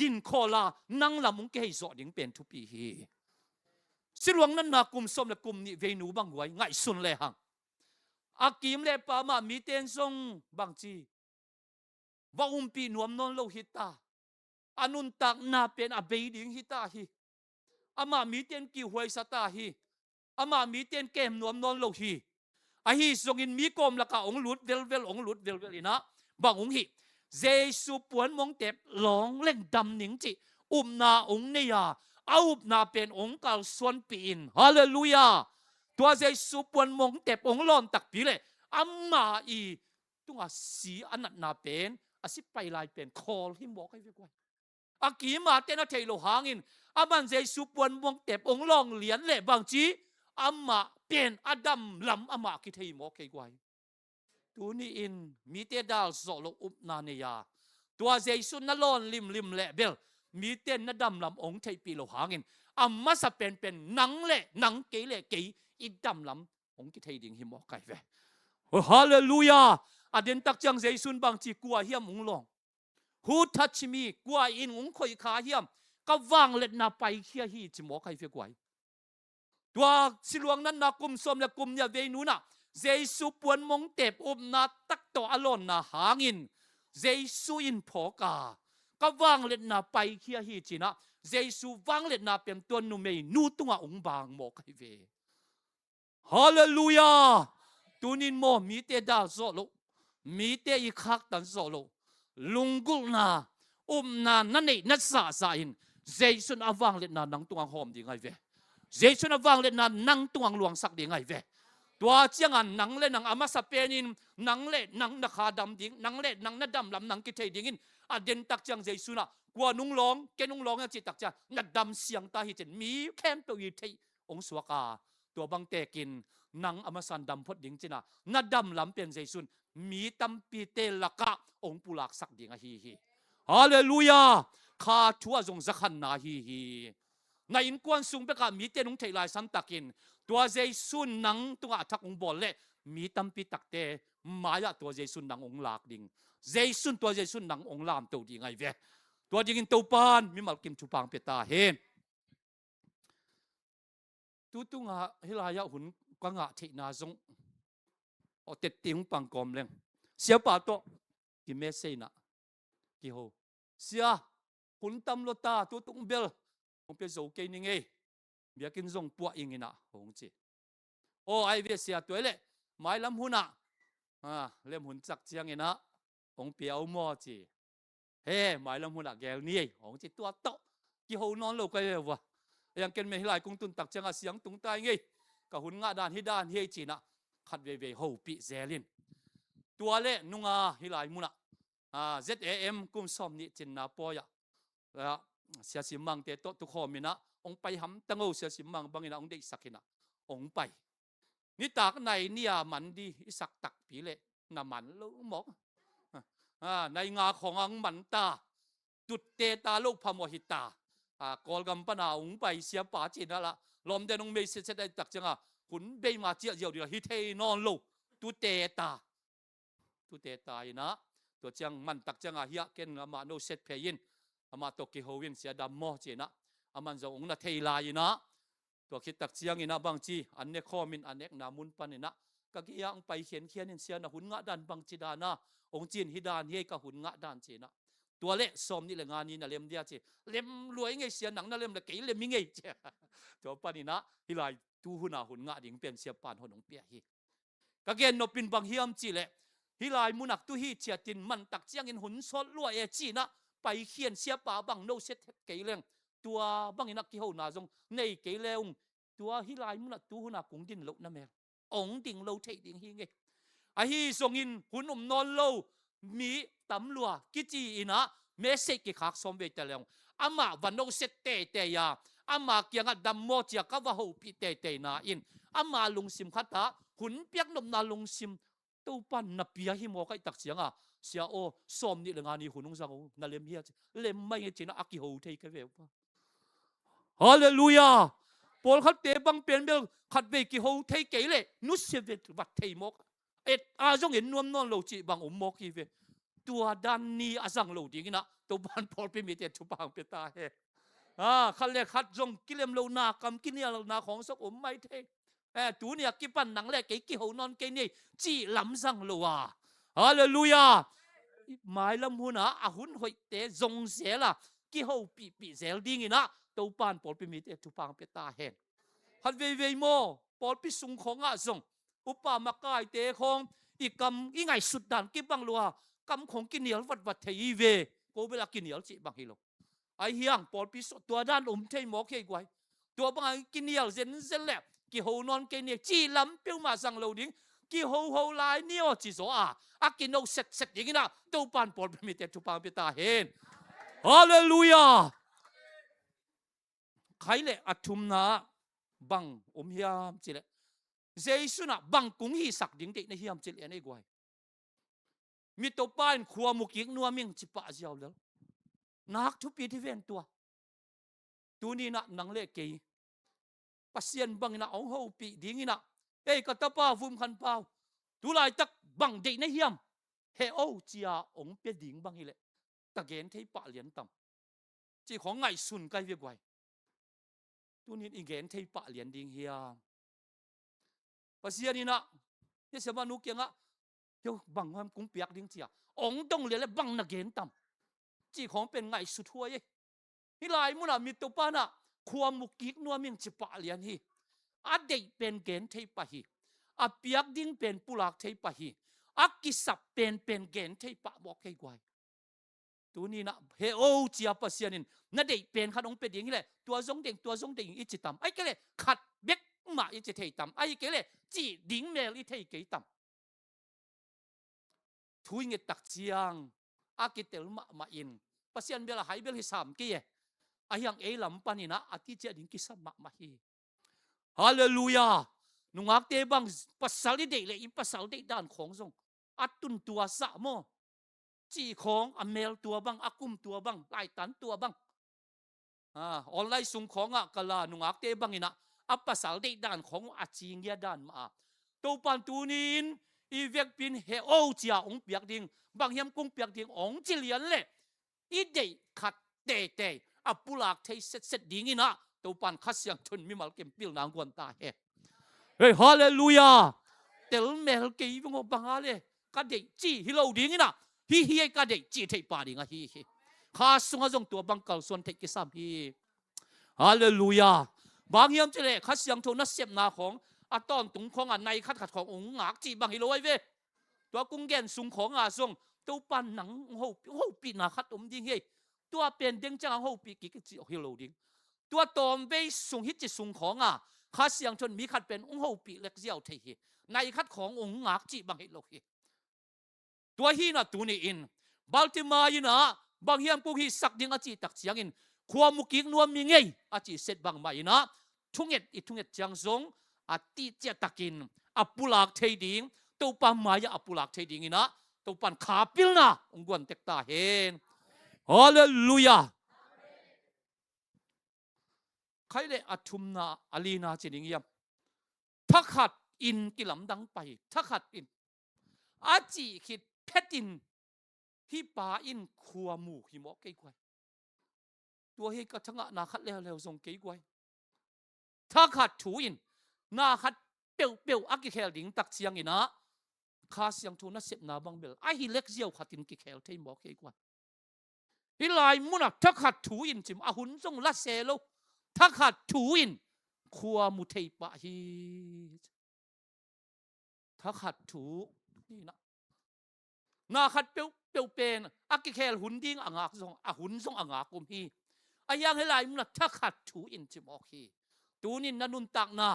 ดินคอลานังละมุงเกยจอดยิงเป็นทุปีฮีสิลวงนั้นนากุมสมและกุมนี่เวนูบังไว้ไงสุนเลยหังอากิมเลปามามีเตนทรงบางจีว่าปีนวมนนโลหิตาอนุนตักนาเป็นอเบดิงฮิตาฮีอามามีเตนกิวหวยสตาฮีอามามีเตียนเกมนวมนอนโลฮีอาฮีส่งอินมีกลมละกะองลุดเวลองลุดเวลอีนะบางองฮีเจสุปวนมงเต็บหลงเล่นดำหนิงจินาองเนียเอานาเป็นองกาลส่วนปีนฮาเลลูยาตัวเจสุปวนมงเต็บองลอนตักปีเลยอามาอีตุงอาสีอันนั้นนาเป็นอาสิไปลายเป็นคอลหิมบอกให้เวกว่าอากีมาเตนเทโลหางอินอามันเจสุปวนมงเต็บองลองเหรียญเละบางจีอามาเป็นอดัมลำอามาคิดให้หมอเกยไว้ตัวนี้อินมีเตดาลโซโลอุปนาเนียตัวเจสุนนลอนลิมเละเบลมีเตนนดัมลำองเทปีโลหางินอามาสเป็นนังเละนังเกยเละเกยอีดัมลำองคิดให้ดิ่งหิมอไกเวฮาเลลูยาอเดนตักจังเจสุนบางจีกัวเฮียมองลองฮูทัชมีกัวอินองคอยขาเฮียมก็วางเล็ดนาไปเคียฮีจิหมอไกเวกไว้ตัวสิลวงนั้นนากุมสมและกุมยาเวนูนะเจสุปวนมงเต็บนาตักโตอลอนนาหางินเจสุอินพอกาก็วางเล็ดนาไปเคียฮีจินะเจสุวางเล็ดนาเป็นตัวนุเมนูตัวองบางหมอไกเวฮาเลลูยาตุนินโมมีเตดาโซโลมีเตอีคักตันโซโลลุงกุลนานานั่นเองนัสสาอินเจสุนอวางเล็ดนานังตัวหอมดีไงเวเจสุนวางเล่นนังตวงหลวงสักดีไงเวตัวเจียงอันนังเล่นนังอามาสเปนินนังเล่นนังนักขาดำดิ้งนังเล่นนังนัดดำลำนังกิเทดิ้งอเดนตักจังเจสุนะกว่านุ่งหลงแกนุ่งหลงจิตตักจังนัดดำเสียงตาหิเจนมีแค่ตัวยีเทองสวกาตัวบังเตกินนังอามาสันดำพดดิ้งจินะนัดดำลำเป็นเจสุนมีตัมปีเตลักะองปุลักสักดีไงฮีฮาเลลูยาข้าชัวจงสักขันนาฮีในอินกวนสุงเปกามีเตนุงเทลายสันตักินตัวเจสุนนังตัวทักองบอลเล่มีตัมปีตักเตมายะตัวเจสุนนังองลากดิงเจสุนตัวเจสุนนังองลามตัวดีไงเวตัวดิงตัวปานมีมัลกิมชุปังเปตาเฮนตุงะฮิลายะหุนกังะเทนาจงอเตติงปังกอมเลงเสียปาโตกิเมเซนะกิโฮเสียหุนตัมโลตาตุงเบลผมเป็นโจเกนิงเอเบียกินซงปัวอิงนะหงจีโอ้ไอเวียเสียตัวเล่หมายลำหุนเล่มหุนจักเจียงนะหงเปียวมอจีเฮ้หมายลำหุนแกลนี่หงจีตัวโตกี่หูนอนโลกไปเลยวะยังเกินไม่หลายกงตุนตักเจียงเสียงตุงตายไงกับหุนงาด้านฮิด้านเฮจีนะขัดเวหูปีเซลินตัวเล่นุงฮิหลายมุนะZAM กุมซอมนี่จินนาปอยะแล้วเสียสิมังเตโตตุขอมินะองไปหำตังโอเสียสิมังบางอินะองเด็กสักนะ องไปนี่ตากในเนี่ยมันดีสักตักปีเลยน้ำมันลูกหมอกในงาของอังมันตาจุดเตตาลูกพมหิตากอลกำปนาองไปเสียป่าจีนั่นละลมเดนงเมสิเสได้ตักจังหุ่นเบมาเจียเจียวเดียวฮิเทนอนลูกตุเตตานะตัวจังมันตักจังเฮียเกนมาโนเซตเพยินมาตกิโฮวินเสียดำมอจีนะมันจะองนาเทลายนะตัวคิดตักเจียงนะบางจีอันเนคอมินอันเนกนามุนปันนะก็กี่ยังไปเขียนเสียนะหุ่นงะดันบางจีดานะองจีนฮิดานเฮก็หุ่นงะดันจีนะตัวเละสมนี่แหละงานนี้นะเล่มเดียจีเล่มรวยไงเสียหนังนะเล่มละกี่เล่มมิไงเจ้าตัวปันนี่นะฮิลายตูหุ่นงะดิ่งเป็นเสียปานหุ่นองเปียฮีก็เกณฑ์นปินบางเฮียมจีเละฮิลายมุนักตุฮีเจียตินมันตักเจียงอินหุ่นสดรวยเอจีนะไปเขียนเสียป่าบังโนเซตเกลียงตัวบังอินักกิโฮนาจงในเกลียงตัวฮิลายมุนักตูหุ่นกุงดินโลนั่นแม่องดิ่งโลเทดิ่งฮีไงไอฮีทรงอินหุ่นนอนโลมีตำลัวกิจีอินะเมสเซกิขักสมเวตเลงอามาวันโนเซตเตยาอามาเกียงดัมโมเจียกว่าหูปีเตนาอินอามาลุงซิมขัดตาหุ่นเปียกนมนาลุงซิมตู้ปันนับเปียหิโมกไอตักเสียงเสียโอสมนี่เรื่องนี้หุ่นนุ่งสังนั่นเล่มเฮียเล่มไม่เจนะอักกิโฮเทกันเวลฮาเลลูยาปอลขัดเตบังเปลี่ยนเบลขัดเวกิโฮเทเกเลนุสเซเวตวัดเทมกอาจงเห็นนวมนอนโลจิบางอุมโมกีเวตัวดันนี้อาจังโลดีนะตัวบ้านพอลเป็นมีแต่ทุบางเปตาเฮขัดเล็กขัดจงกิเลมโลนากำกินเนี่ยโลนาของสักอุมไม่เทตัวเนี่ยกิปันหนังเล็กกิโฮนอนเกนี่จีลำสังโลวาฮาเลลูยาหมายลำหุนะอาหุนหอยเตะจงเสียละกิโฮปีเซลดิ้งนะตัวบ้านพอลเป็นมีแต่ทุบางเปตาเฮฮัดเวโมพอลพิสุงของอาจงอุปามากายเตะของอีกกำอีไงสุดดันกิบังลัวกำของกินเหนียววัดเทยเวกูเวลากินเหนียวจีบังฮิโลไอเฮียงปอลพิสตัวด้านเทยหมอกเฮกไว้ตัวบางกินเหนียวเส้นแหลกกิโฮนอนกินเหนียวจีลำเปียวมาสังโลดิ้งกิโฮลายเนี่ยจีโซอากินเอาเสร็จอย่างนี้นะตัวปานปอลเป็นมีแต่ทุบางเปตาเห็นฮาเลลูยาใครเละอัตุมนาบังเฮียมจีเละเจสุนะบังกุงฮีสักดิ้งเด็กในเฮียมจีเละในกวยมีตัวป้ายขัวมุกิกนัวมิ่งจิปะเจ้าแล้วนักทุบปีที่เว้นตัวนี้นะนังเล็กเกยปัสเซียนบังนะองหูปีดิ้งนะกตาป้าฟุมขันเปล่าตัวลายตักบังเด็กในเฮียมเฮโอเจียองเปียดิ้งบังฮิเลตะเกนที่ปะเหรียญต่ำจีของไงสุนไกเวียกไวตัวนี้อีเกนที่ปะเหรียญดิ้งเฮียปัสเซียนนี่นะนี่เสมานุกยังเดี๋ยวบังความกุ้งเปียกดิ้งเจียองต้องเรียนแล้วบังนักเกณฑ์ต่ำจีของเป็นไงสุดทั่วยี่นี่ลายมุนามีตัวป้านะความมุกิกนัวมิ่งจิปะเลียนฮีอาเด็กเป็นเกณฑ์เทปะฮีอาเปียกดิ้งเป็นปุลักเทปะฮีอากิสับเป็นเกณฑ์เทปะบอกให้ไวตัวนี้นะเฮโอเจียปัสเซียนินนั่นเด็กเป็นขนมเป็ดอย่างนี้แหละตัวทรงเด็กอีจิตต่ำไอ้เกเลยขัดเบ็กมาอีจิเทต่ำไอ้เกเลยจีดิ้งเมลอีเทเกต่ำทุยเงตักเจียงอากิเตลมาอินปัสยันเบลหายเบลฮิสามกี้อายังลำปานินะอาทิเจดิงกิสมาฮีฮาเลลูยานุงักเตบังปัสสาวะเด็กเลยอิปัสสาวะเด็กด้านของทรงอัตุนตัวสะโมจีของอเมลตัวบังอากุมตัวบังไลตันตัวบังออนไลน์สุงของกะลานุงักเตบังอินะอัปัสสาวะเด็กด้านของอาจีเงียด้านมาตัวปันตูนินอีเวกปินเฮโอเจียองเปียกดิงบางเฮียมกุ้งเปียกดิงองจิเลียนเล่อีเดขัดเตอปุลักเทเสร็จดิงนะตัวปันคัสยังชนมิมัลเกมปิลนางกวนตาเฮ้ฮาเลลูยาเตลเมลเกย์งบังอะไรกันเดจีฮิโลดิงนะฮีกันเดจีเทปาดิงฮีข้าสุงจงตัวบังกัลส่วนเทกิสามฮีฮาเลลูยาบางเฮียมเจเลคัสยังชนนัสเซมนาของตอนตุงของในขัดขององค์งักจีบางฮิโลไอเวตัวกุ้งแกนสุงของทรงตัวปันหนังหูปีนาขัดดิงเฮตัวเป็นเด้งจังหูปีกิกจีฮิโลดิงตัวตอมเบสุงฮิจิสุงของข้าเสียงชนมีขัดเป็นหูปีเล็กเจียวเทเฮในขัดขององค์งักจีบางฮิโลเฮตัวฮีน่ะตัวนี้อินบัลติมายินะบางเฮียมกูฮีสักดิงอาจีตักเสียงอินความมุกิกนัวมีไงอาจีเสร็จบางมายินะทุ่งเอ็ดจังทรง ati che takin apulak theding to pa maya apulak theding ina to pan khapil na ongwan tekta hen hallelujah khaile athumna alina chining yam thakhat in kilam dang pai thakhat in achi khit phetin hi pa in khua mu hi mo ke kwaiตัวเฮก็ทั้งนาคัดแล้วส่งเกยกวยถ้าขัดถูอินนาคัดเปียวอักกิเคลดิงตักเสียงอินะข้าเสียงทูน่าเสพนาบังเบลไอฮิเล็กเจียวขัดอินกิเคลเทมบอกเกยกวยฮิลายมุนักถ้าขัดถูอินจิมอาหุนส่งลัดเซโลถ้าขัดถูอินขัวมุเทปะฮีถ้าขัดถูนี่นะนาขัดเปียวเป็นอักกิเคลหุนดิ้งอ่างากส่งอาหุนส่งอ่างากุมฮีอายังให้หลายมุนักถ้าขัดถูอินจิมโอเคตูนี่นันุนตักนา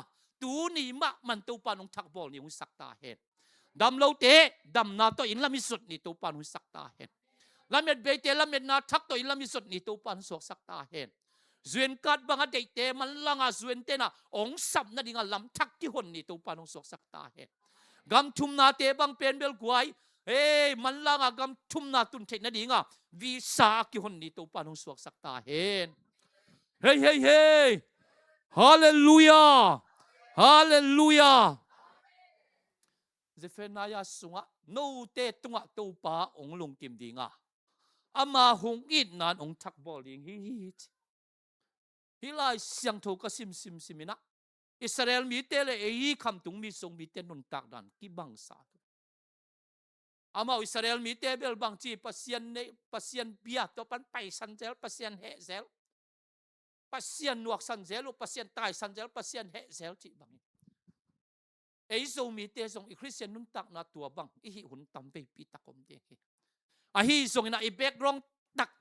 ตูนี่มะมันตูปานุทักบอลนี่หุ่นสักตาเห็นดำเราเตะดำนาตัวอินละมิสุดนี่ตูปานุสักตาเห็นละเม็ดเบเตละเม็ดนาทักตัวอินละมิสุดนี่ตูปานุสักตาเห็นจวนกัดบังอาเดเตมันลังอาจวนเตนะองสับนั่นดิ่งลำทักที่หุ่นนี่ตูปานุสักตาเห็นกำทุมนาเตบังเป็นเบลกวยเอ้มันลังอากำทุมนาตุนเทนั่นดิ่งวิสากิหุ่นนี่ตูปานุสักตาเห็นเฮ้เฮ้Hallelujah! Hallelujah! Zephaniah sunga no te tunga to pa ong lung kim dinga. Ama hong it nan ong thak boling hit. Hilai siang tho ka sim simina. Israel mi te le ei kham tung mi song mi te nun tak dan ki bang sa. Ama Israel mi te bel bang chi pasien bia to pan pai san zel pasien he zel. Pasien nuak san zelo pasien tai san zel pasien he zel chi bang ei zo mi te zong i Christian nun tak na tua bang i hi hun tam be pi takom de a hi zong na i background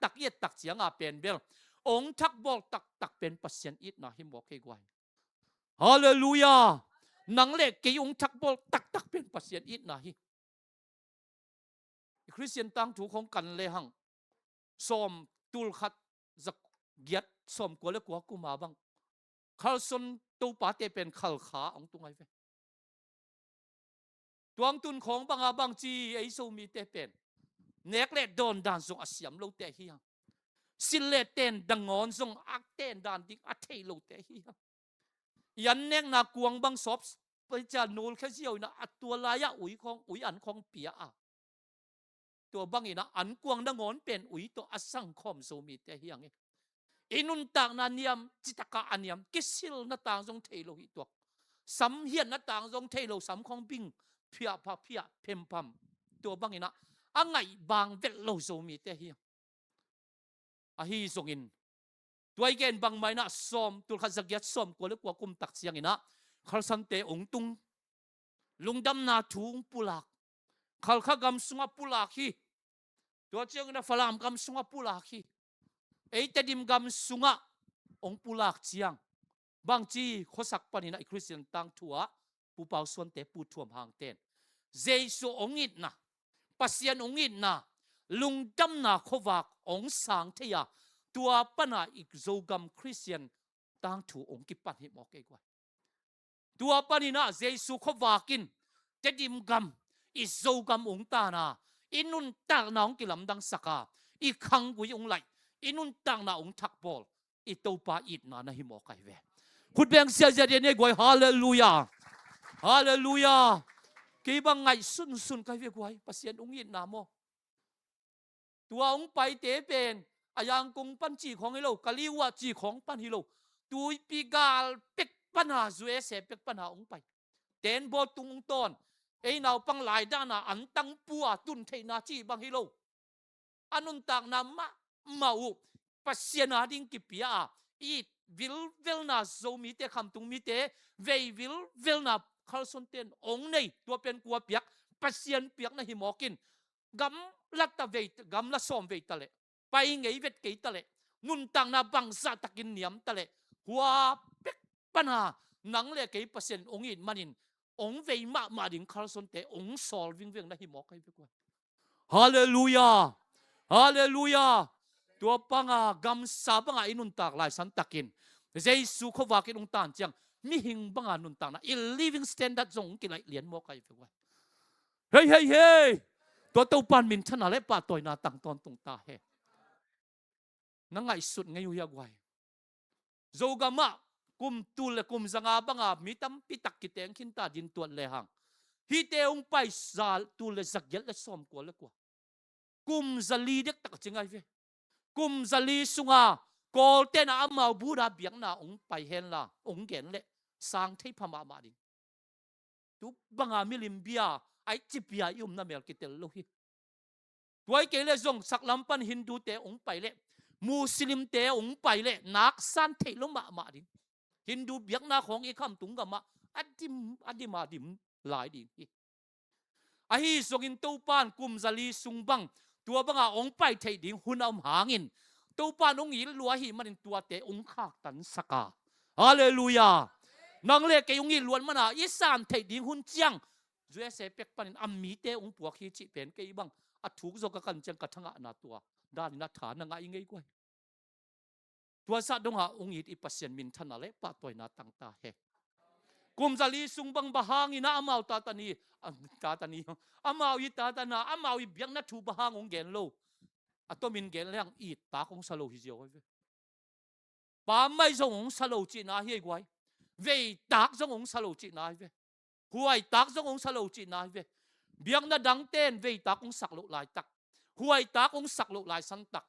tak ye tak chiang a pen bel ong thak bol tak pen pasien it na hi mo ke gwai hallelujah nang le ke ong thak bol tak pen pasien it na hi i Christian tang thu khong kan le hang som tul khat zak giat som ko le ko ku ma bang khalson to pa te pen khal kha ong tungai ve tuang tun khong banga bang chi ei so mi te pen nek le don dan song asiam lo te hi sil le ten dangon song ak ten dan dik a thei lo te hi yan nek na kuang bang sop pe cha nol kha siau na atua la ya ui an khong pia aตัวบางอีนะอันกวางดังงอนเป็นอุยตัวอสังคมโซมีแต่เฮียงอินุนตากนานิยมจิตกะอันยมกิสิลนาต่างจงเทโลหิตัวสัมเฮียนนาต่างจงเทโลสัมของปิงเพียพาเพียเพมพัมตัวบางอีนะอังไงบางเวลโลโซมีแต่เฮียงอาฮีทรงอินตัวไอเกนบางไม่นะสอมตุลขัดสักยัดสอมกว่าเล็กกว่ากุมตักเสียงอีนะขัลสันเตองตุงลุงดำนาถุงปุลักขัลขกำสุงปุลักฮีตัวเจ้าอินะฝรั่งกำสุงปุลักฮีไอ้แต่ดิมกำสุงะองปุลักเจียงบางจีโคสักปนินะคริสเตียนตั้งทัวปูเปาส่วนเตปูท่วมหางเต้นเจสุองอิดนะปัสยันองอิดนะลุงดำนาโควักองสังเทียตัวปนาอีกโจกำคริสเตียนตั้งถูองกิปันหิมอกเกกว่าตัวปนินะเจสุโควักินแต่ดิมกำอีโจกำองตานาอินุนตากน้องกิลำดังสักาอีขังกุยองไหลอินุนตากนาองทักบอลอีตัวปาอิดนาหิมอกไกเวคุณเบียงเสียใจเดียนกวยฮาเลลูยาฮาเลลูยากี่บางไงสุนไกเวกวยปัสยันองอิดนาโมตัวองไปเตเป็นอายังกงปันจีของฮิโลกะลิวะจีของปันฮิโลตุยปีกาลเป็กปัญหาจุเอเสเป็กปัญหาองไปเต้นบอตุงตอนไอ้นาวปังหลายด้านาอันตังปัวตุนเทนาจีบางฮิโลอันนุนตากนามะมาอุปัสยันอาดิงกิปิยาอีวิลเวลนาโซมีเตคำตุงมีเตเววิลเวลนาคาร์ลสันเตนองในตัวเป็นกัวเปียกปัสยันเปียกนะหิมอกินกำลัดตะเวทกำลัดซ้อมเวทตะเลไปไงเวทเกยตะเลนุนต่างนาบังซาตะกินเนียมตะเลหัวเป็กปัญหาหนังเลเกยเปอร์เซ็นต์องอินมานินองเวมาดิงคาร์ลสันเตองซอลวิ่งนะหิมอกให้ไปกว่าฮาเลลูยาฮาเลลูยาตัวปังกำซาปังอินุนตากลายสันตะกินเจสุขวากินองตานจัง mi hing banga nun ta na i living standard zong ki lai lian mo kai fe wa hey hey hey to to pan min thana le pa toy na tang ton tung ta he na ngai sut ngai yu ya gwai zogama kum tul le kum zanga banga mi tam pitak ki teng khin ta din tuat le hang hi te ong pai zal tul le zak yel le som ko le kwa kum zali dek tak chingai ve kum zali sunga kol te na amau buda biang na ong pai hen la ong gen le sang thei phama ma ding tu banga milim bia ai chipia yum na mel kitel lo hi tuai ke le zong saklampan hindu te ong pai le muslim te ong pai le nak san thei lo ma ding hindu biang na khong i kham tung ga ma adima dim lai ding hi a hi zongin to pan kum zali sungbang tua banga ong pai thei ding hunam hangin to pan ong il lua hi manin tua te ong khak tan saka hallelujah nang le ke ong il luan mana i san thei ding hun chiang zue se pek panin ammi te ong puak hi chi pen ke bang a thuk zo ka kan chang ka thanga na tua dan na tha na ngai ngei kwai tua sa dong ha ong it i pasien min thana le pa toy na tang ta he kum zali sungbang bahang ina amau ta tani amau i ta ta na amau i biang na thu bahang ong gen lo atomin gen lang i ta kong salo hi jo ve pa mai zong ong salo chi na hi gwai ve tak zong ong salo chi na ve huai tak zong ong salo chi na ve biang na dang ten ve tak ong sak lo lai tak huai tak ong sak lo lai san tak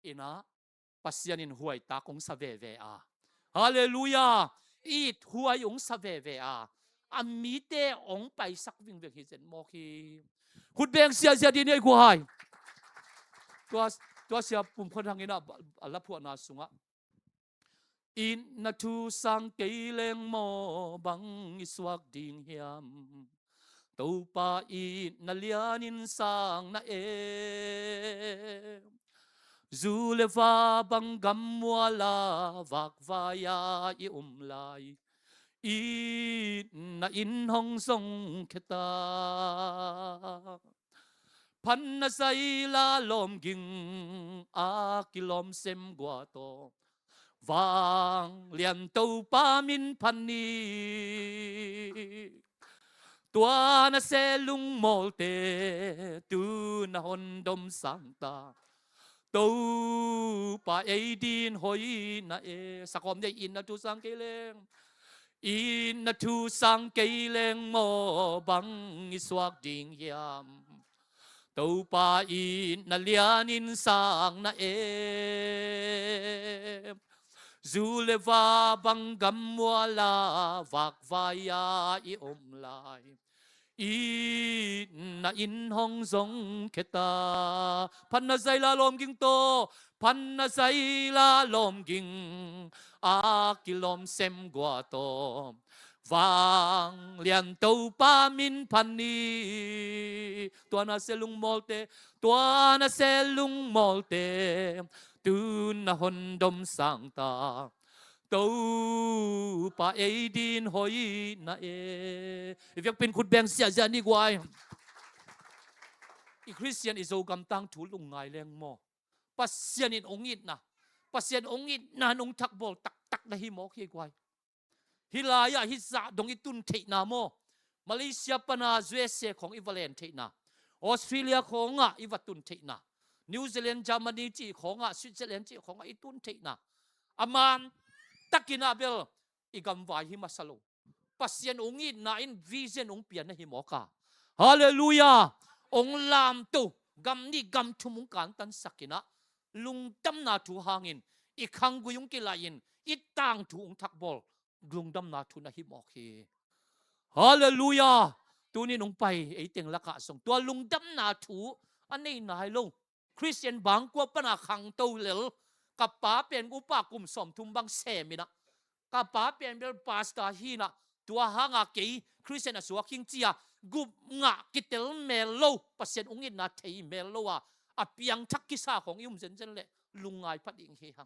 ina pasianin huai tak ong sa ve ve a hallelujah it huai ong sa ve ve a ammi te ong pai sak ving ve hi zen mo khi khut beng sia sia din ei gwai tua sia pum khon hangina ala phu na sunga in na thu sang keileng mo bang iswak ding hiam to pa in na lianin sang na e zuleva bang gamwala vakvaya i umlai in na in hong song kheta pan na sai la lom ging a kilom sem gwa to vang lian to pa min pan ni tua na se lung molte tu na hon dom sang ta to pa ei din hoi na e sakom dei in na tu sang ke leng in na tu sang ke leng mo bang iswak ding hiam to pa in na lianin sang na e zuleva bang gamwala vakvaya i omlai in na in hong zong kheta pan na zai la lom ging to pan na zai la lom ging a kilom sem gwa to vang lian to pa min pan ni tua na selung molte tu na hon dom sang ta to pa ei din hoi na e việc pin khut beng sia ja ni gwai i christian is o gam tang thu lung ngai leng mo pasien in ongit na nong thak bol tak na hi mo khi gwai hilaya hi za dong itun thei na mo malaysia pana usa khong ivalen thei na australia khonga iwatun thei na new zealand germany chi khonga switzerland chi khonga itun thei na aman takina bel igam vai hi masalo pasien ongit na in vision ong pian na hi mo ka hallelujah ong lam tu gam ni gam thumung kan tan sakina lungtam na thu hangin i khang guyung ki lain i tang thu ong thak bol lungdam na thu na hi mo khi hallelujah tu ni nong pai ei teng laka song tua lungdam na thu anei nai lo christian bang ko pana khang to lel kapa pen upa kum som thum bang semina kapa pen bel pasta hina tua hanga ke christian aswa king chia gup nga kitel melo pasien ungin na thei melo a apiang thak ki sa khong yum zen zen le lungai phating he ha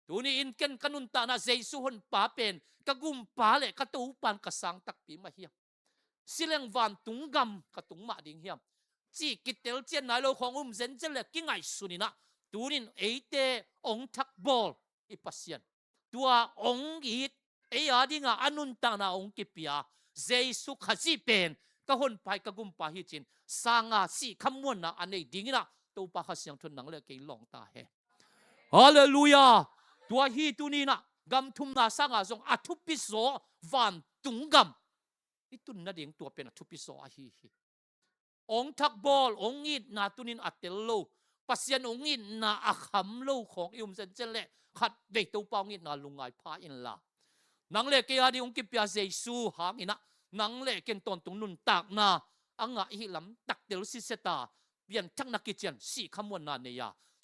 tuni in ken kanun ta na jesu hon pa pen ka gum pa le ka tu pan ka sang tak pi ma hiam sileng van tunggam ka tung ma ding hiam chi kitel chen nai lo khong zen zen le ki ngai sunina tunin eite ong thak bol i pasien ตัวองค์อีดเอียดิงาอนุนตานาองค์กิปียเจสุขสิเป็นก็หนไปกะกุมปาฮิจินสางาสิคำมวนนะอันนี้ดิ้งนะตัวปะขัดเสียงทุนหนังเลยกินลองตาเฮฮาเลลูยาตัวฮีตุนีนะกำทุมนาสางาทรงอัทุปิโสวันตุงกำอีตุนนาเดียงตัวเป็นอัทุปิโสอาฮีองทักบอลองอีดนาตุนินอัตเตลโลปัสยันองอีดนาอัคำโลของอิมเซนเจเลขัดเด็กตัวปองอีดนาลุงไงพาอินลานังเล็กยาดีองกิปยาเจซูหางอินะนังเล็กเกนตอนตุงนุนตักนาอังอิลำตักเตลซิเซตาเบียนทักนักกิจยันสีคำวันนาเนีย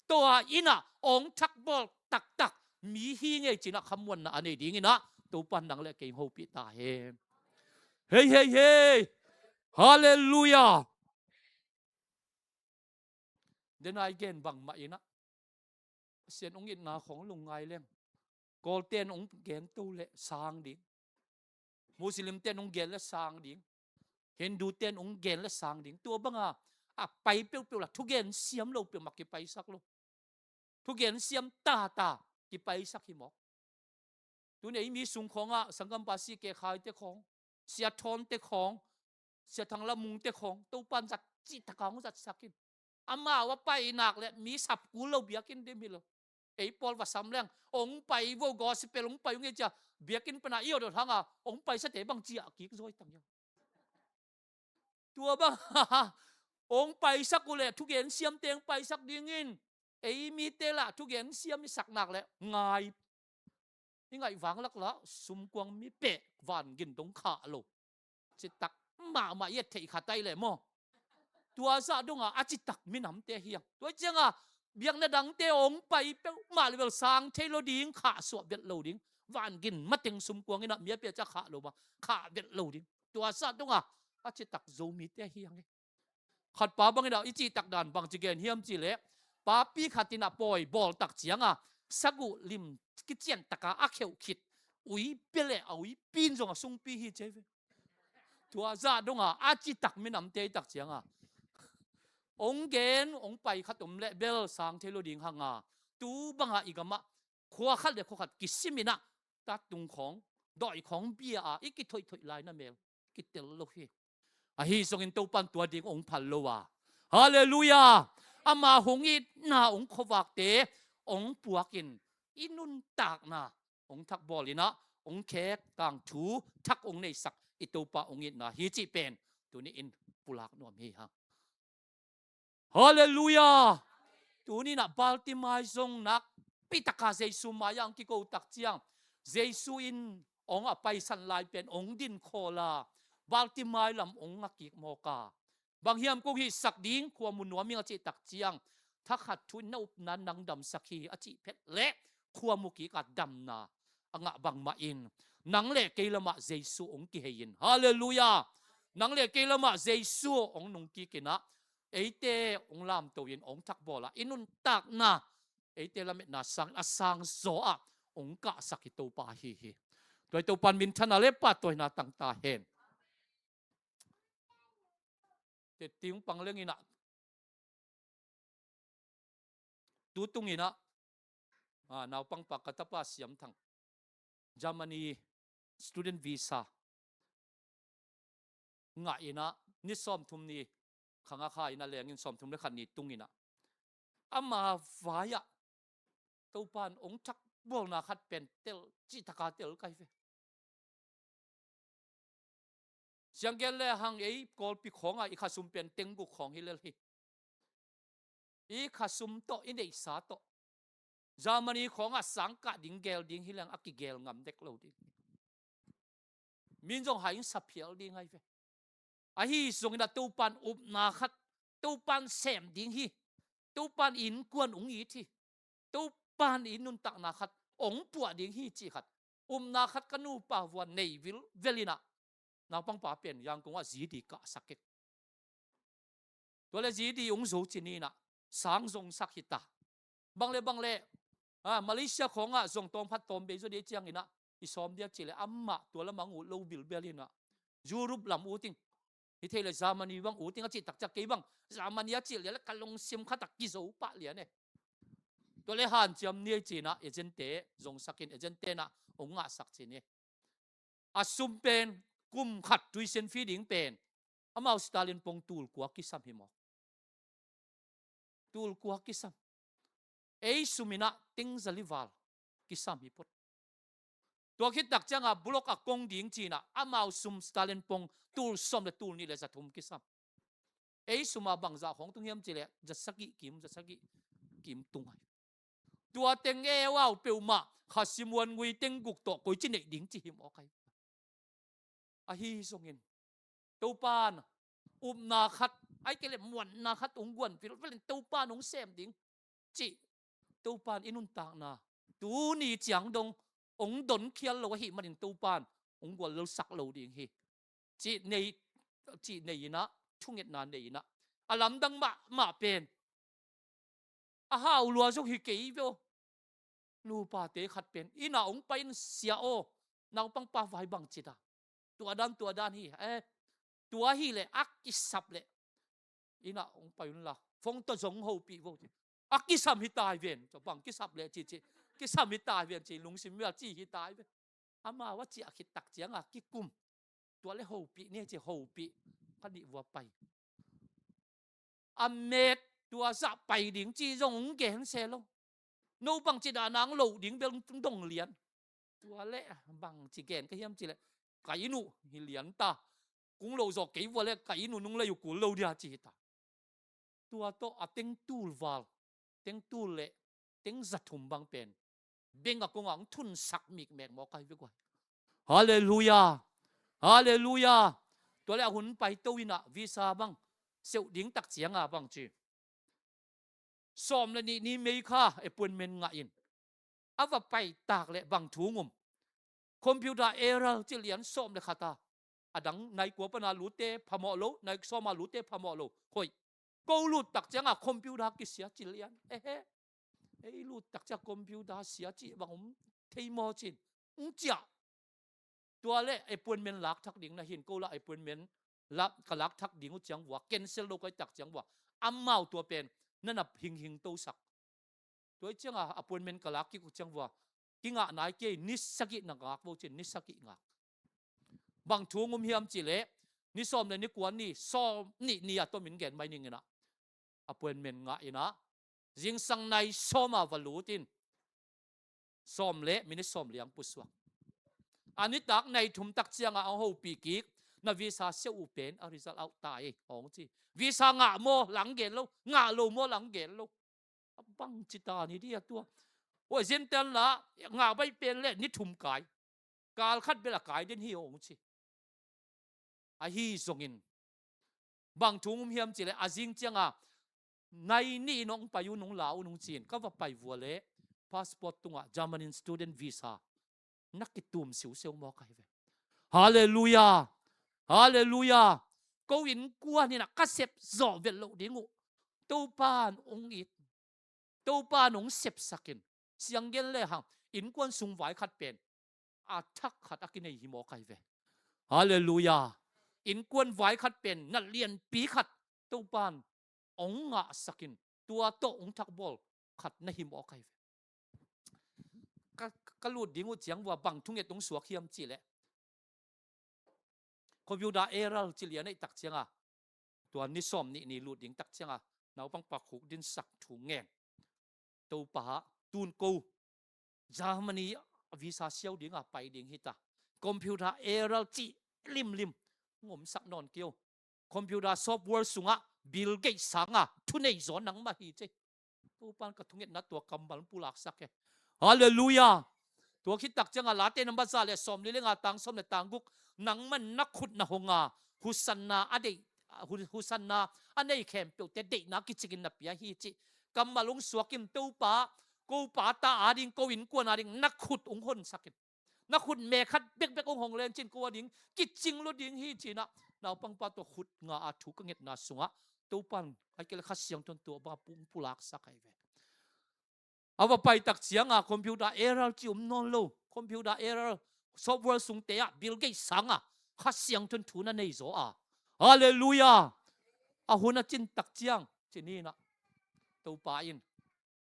ตัวอินะองทักบอลตักมีฮีเงจินะคำวันนาอันนี้ดีงินะตัวปันนังเล็กเกงโฮปิตาเฮเฮ้ฮาเลลูยาเดนายเกนบังมาอินะเสียนองอินนาของลุงไงเล่งกอลเตนองเกนตูเลสางดิงมุสลิมเตนองเกนและสางดิงเฮนดูเตนองเกนและสางดิงตัวบังอ่ะไปเปียวๆละทุกเกนเสียมโลเปียวมักกิไปสักโลทุกเกนเสียมตากิไปสักหิมอกตัวนี้มีสุงของสังกัมปาสีเกขายเตของเสียทอนเตของเสียทางละมุงเตของตัวปันจัดจิตของจัดสักกินอามาว่าไปหนักเลยมีสับกูเราเบียกินได้มีเลยไอ้ปอลว่าสำแรงองไปวกอสิเปลงไปงเงี้ยจะเบียกินปนาเอียวเดือดทั้งองไปสเตบังจีอากิกซอยตั้งยังตัวบ้างองไปสักกูเลยทุกเย็นเสียมเตียงไปสักดิ่งินไอ้มีเตละทุกเย็นเสียมมีสักหนักเลยง่ายนี่ไงหวังลักละสุมกวงมีเปะหวานกินตรงขาโลจิตตักมาเย็ดเทขาไตเลยมั้งตัวซาดงอาจิตักมินำเตเฮียงตัวเจ้าเบียงนาดังเตองไปเป้มาเลยสางเทโลดิงขาสวบเบ็ดโลดิงวานกินมาเต็งสุมกวงนี่นะเมียเปียจะขาโลมาขาเบ็ดโลดิงตัวซาดงอาจิตักโซมีเตเฮียงเลยขัดป้าบังนี่นะอิจิตักดันบังจิเกนเฮียมจิเล่ป้าปีขัดตินาปอยบอลตักเจียงสักุลิมกิเจียนตะกาอาเขียวขิดอุยเปล่าอุยปีนจงสุงปีฮิเจฟตัวซาดงอาจิตักมินำเตตักเจียงองเกนองไปขัดอมเลเบลสางเทโลดิงหังตูบังอีกมะขวาขัดเลยขวาขัดกิสิมินะตัดตุงของดอยของเบียอีกิถอยลายนั่นเมลกิเตลโลฮีฮีส่งอินตูปันตัวดิงองพันโลวาฮาเลลูยาอามาหงอีนาองขวักเตองปวกินอินุนตากนาองทักบอลินะองแขกกลางถูทักองในสักอิตูปะองอินนาฮิจิเป็นตัวนี้อินปุลักนวมเฮียฮาเลลูยาตัวนี้นะบาลติมายซงนักปิตกาเจสุมายังกิโกตักเจียงเจสุอินองไปสันลายเป็นองดินโคลาบาลติมายลำองกิกโมกาบางเฮียมกูฮิสักดิ้งขวามุนวมีอจิตักเจียงถ้าขัดทุนอุปนันนังดำสักฮีอจิเพชรเละขวามุกิกัดดำนาบังมาอินนังเละเกลมาเจสุองกิเฮียนฮาเลลูยานังเละเกลมาเจสุองนุงกิกินะไอเตองลามตัวยินองทักบอละอินุนตักนาไอเตละเมนาสังโซอะองกะสักิโตปาฮีโดยตัวปันมินทนาเลปะตัวนาตังตาเห็นเตติงปังเรื่องอินะตูตุงอินะนาวปังปากกตปาเสียมทังจามานี student visa ง่ายนะนิสอมทุมนี้ขังอาคายนั่นแหละเงินสอมทุมเลขันนี้ตุงอินะอามาไว้ตัวปานองชักบอลนาขัดเป็นเตลจิตกาเตลไกเฟเสียงเกลเลหังไอ้กอลปีของอีขาซุมเป็นเต็งกุของฮิเลลฮีอีขาซุมโตอินเดสาโตจามันนี้ของสังกัดดิ่งเกลดิ่งฮิเลงอักิเกลงำเด็กเราดิ่งมินจงหายสับเพียลดิ่งไงเฟไอ้ฮีส่งอินาตูปันอุบนาขัดตูปันเสมดิ่งฮีตูปันอินกวนองอีทีตูปันอินนุนตักนาขัดองปัวดิ่งฮีจีขัดนาขัดกันูปาวันในวิลเวลินานาปังป่าเป็นยังกงว่าจีดีกะสักเกตตัวเลจีดีองโซจินีนะสังทรงสักหิตาบางเลมาเลเซียของทรงตองพัดตอมเบจดีเจียงอินะอิสอมเดียจิเลอัมมาตัวละมังอุโลบิลเบลินะยูรุปลำอูติงฮิเทเลจามานีวังอูติงจิตักจักเกบังจามานีจิเลละกัลงซิมขัดกิโซปะเหลียเนี่ย ตัวเลหันจำเนี่ยจีนะเอเจนเตจงสักินเอเจนเตนะองค์สักจีเนี่ยอาซุมเป็นกุมขัดดุยเซนฟีดิ้งเป็นอามาสตาลินปงตูลกัวกิสัมหิมอกตูลกัวกิสัมเอซุมินะติงซาลิวาลกิสัมหิปดตัวคิดดักจังอ่ะบล็อกอ่ะกงดิ้งจีนะอามาซุมสตาลินปงตูลซอมเลตูลนี่เลยจะทุ่มกิสัมเอซุมาบังซาของตุงยมจีเลยจะสักกิมตุงไงตัวเต็งเอว่าเปียวมาข้าสิมวนงุยเต็งกุกโตกุยจินเนดิ้งจีหิมออกไงอาฮีทรงเงินตัวปานนาคัดไอ้เกล็ดมวนนาคัดองกวนฟิลฟิลตัวปานองเซมดิ้งจีตัวปานอินุนตางนาตูนี่จังดงองดนเคียลโลหิมันตัวปานองกวนเราสักโลดิ้งฮีจีในนะทุ่งเงินนานในนะอาลัมดังมาเป็นอาหาวลัวสุกฮิเกยโวลูปาเตขัดเป็นอีน่าองไปนเสียโอนาปังปาไฟบังจิตาตัวด้านฮีตัวฮีเลยอักกิสับเลยอีน่าองไปนละฟงตัวสงหูปีโวอักกิสัมฮิตายเวียนจะบังกิสับเลยจีกิสัมฮิตายเวียนจีลุงสิมเวลจีฮิตายเวียนอามาว่าจีอักขิตักเจียงอักกิกุมตัวเลยหูปีเนี่ยจีหูปีพันดิวัวไปอเมดตัวจะไปดิ้งจีจงเก่งเซลโนบังจีดานางโลดิ้งเบลดงเลียนตัวเละบังจีเก่งก็เฮียมจีเละไก่หนูฮิเลียนตากุ้งโลจอกกี่วันเละไก่หนูนุ่งเลยอยู่กูโลเดียจีตาตัวโตอเต็งตูลวาลเต็งตูลเละเต็งจัดถุมบังเป็นเบ่งกับกงอังทุนสักมิกแมกหมอไก่ไปกว่าฮาเลลูยาฮาเลลูยาตัวเละหุ่นไปตัววินะวิซาบังเสียวดิ้งตักเสียงอ่ะบังจีสอมเลยนี่ไม่ค่าไอ้ปวนเมนงาอินเอาว่าไปตากเลยบังถูงมคอมพิวเตอร์เอเรอร์จะเลียนสอมเลยค่ะตาอดังในกัวปนาลูเตพมอโลในสอมาลูเตพมอโลคอยกูลูตักเสียงอ่ะคอมพิวเตอร์กิเสียจิเลียนเฮ้ไอ้ลูตักจะคอมพิวเตอร์เสียจิบังเทมอจินจ้าตัวเล่ไอ้ปวนเมนลักทักดิ่งนะเห็นกูละไอ้ปวนเมนลักกลักทักดิ่งจังว่าเกนเซลโลก็ตักจังว่าอัมเมาตัวเป็นนั่นน่ะหิงโตสักตัวเจ้าอ่ะอปวนเมนกลักกี่กูจังว่ากิงอ่ะนายเกนิสกินักอักโบจินนิสกิงักบางทุ่งเฮียมจิเล่นิสอมเลยนี่กวนนี่ซอมนี่อ่ะตัวมินเกนไม่นิ่งนะอปวนเมนงะอินะยิงสังในซอมาวลูตินซอมเละมินิซอมเลี้ยงปุสวงอันนี้ตักในทุ่มตักเจียงอ่ะเอาหูปีกิกนาวีซาเสียอุเป็นอาริซัลเอาตายของจีวีซางะโมหลังเกลโลงะโลโมหลังเกลโลบังจิตานี่ดีตัวโอ้ยเซนเตนละงะไปเป็นเล่นิทุมกายกาลคัดเบลกายเดินหิวองจีอาฮีทรงอินบางทุ่งเฮียมจีเลยอาจิงเจียงอ่ะในนี่น้องไปอยู่น้องลาวน้องจีนก็ว่าไปวัวเล่พาสปอร์ตตัว German student visa นักกิตุมสิวเซลมอไกเวฮาเลลูยาฮาเลลูยากูอินกัวนี่นะก็เสพจ่อเวลโลดิ้งตัวปานองอิดตัวปานองเสพสักินเสียงเย็นเลยฮะอินกวนสุงไว้ขัดเป็นอาทักขัดอากินในหิมอไกเวฮาเลลูยาอินกวนไว้ขัดเป็นนัดเรียนปีขัดตัวปานองงะสักินตัวโตองทักบอลขัดในหิมอไกเวก็ลูดดิ้งเสียงว่าบังทุ่งเอตรงสวกเขียมจีแหละคอมพิวเตอร์เอเรอร์จิเลียนไอ้ตักเชียงอ่ะตัวนิสอมนี่ลูดดิ้งตักเชียงอ่ะนาปังปักหุกดินสักถุงเงินตัวป่าตูนกูจามันนี่วิซาเซียวดิ้งอ่ะไปดิ้งฮิตาคอมพิวเตอร์เอเรอร์จีลิมงมสักนอนเกี่ยวคอมพิวเตอร์ซอฟต์แวร์สุงอ่ะบิลเกตสังอ่ะทุนในสอนหนังมาฮีเจตัวปานกระทุงเงินนัดตัวกำบัลปูหลักสักแกฮาเลลูยาตัวคิดตักเชียงอ่ะลาเต้นบัซาเลสอมลิเลงอ่ะตังสอมเลตังกุกนังมันนักขุดนะหงาฮุสันนาอดีฮุสันนาอันนี้แคมเปียวแต่เด็กนักกิจกินนับยาฮีจิกำมาลงสวกิมตู้ป้ากูป้าตาอาดิงกูอินกวนอาดิงนักขุดองคนสักกินนักขุดเมฆัดเบกองหงเลนจินกูอาดิงกิจจริงรถดิงฮีจินะเราปังป้าตัวขุดงาอาทุกเงตนาสุงะตู้ปันไอ้เกลขัดเสียงจนตัวบ้าปุงปุลักสักไอเวเอาว่าไปตักเสียงอ่ะคอมพิวเตอร์เอเรอร์จิมนอนโลคอมพิวเตอร์เอเรอร์ซอฟต์แวร์สุงเตะบิลเกตสังอ่ะขัดเสียงจนถูนั่นในโซอ่ะฮาเลลูยาอาหุนจินตักเจียงที่นี่นะตัวป่าอิน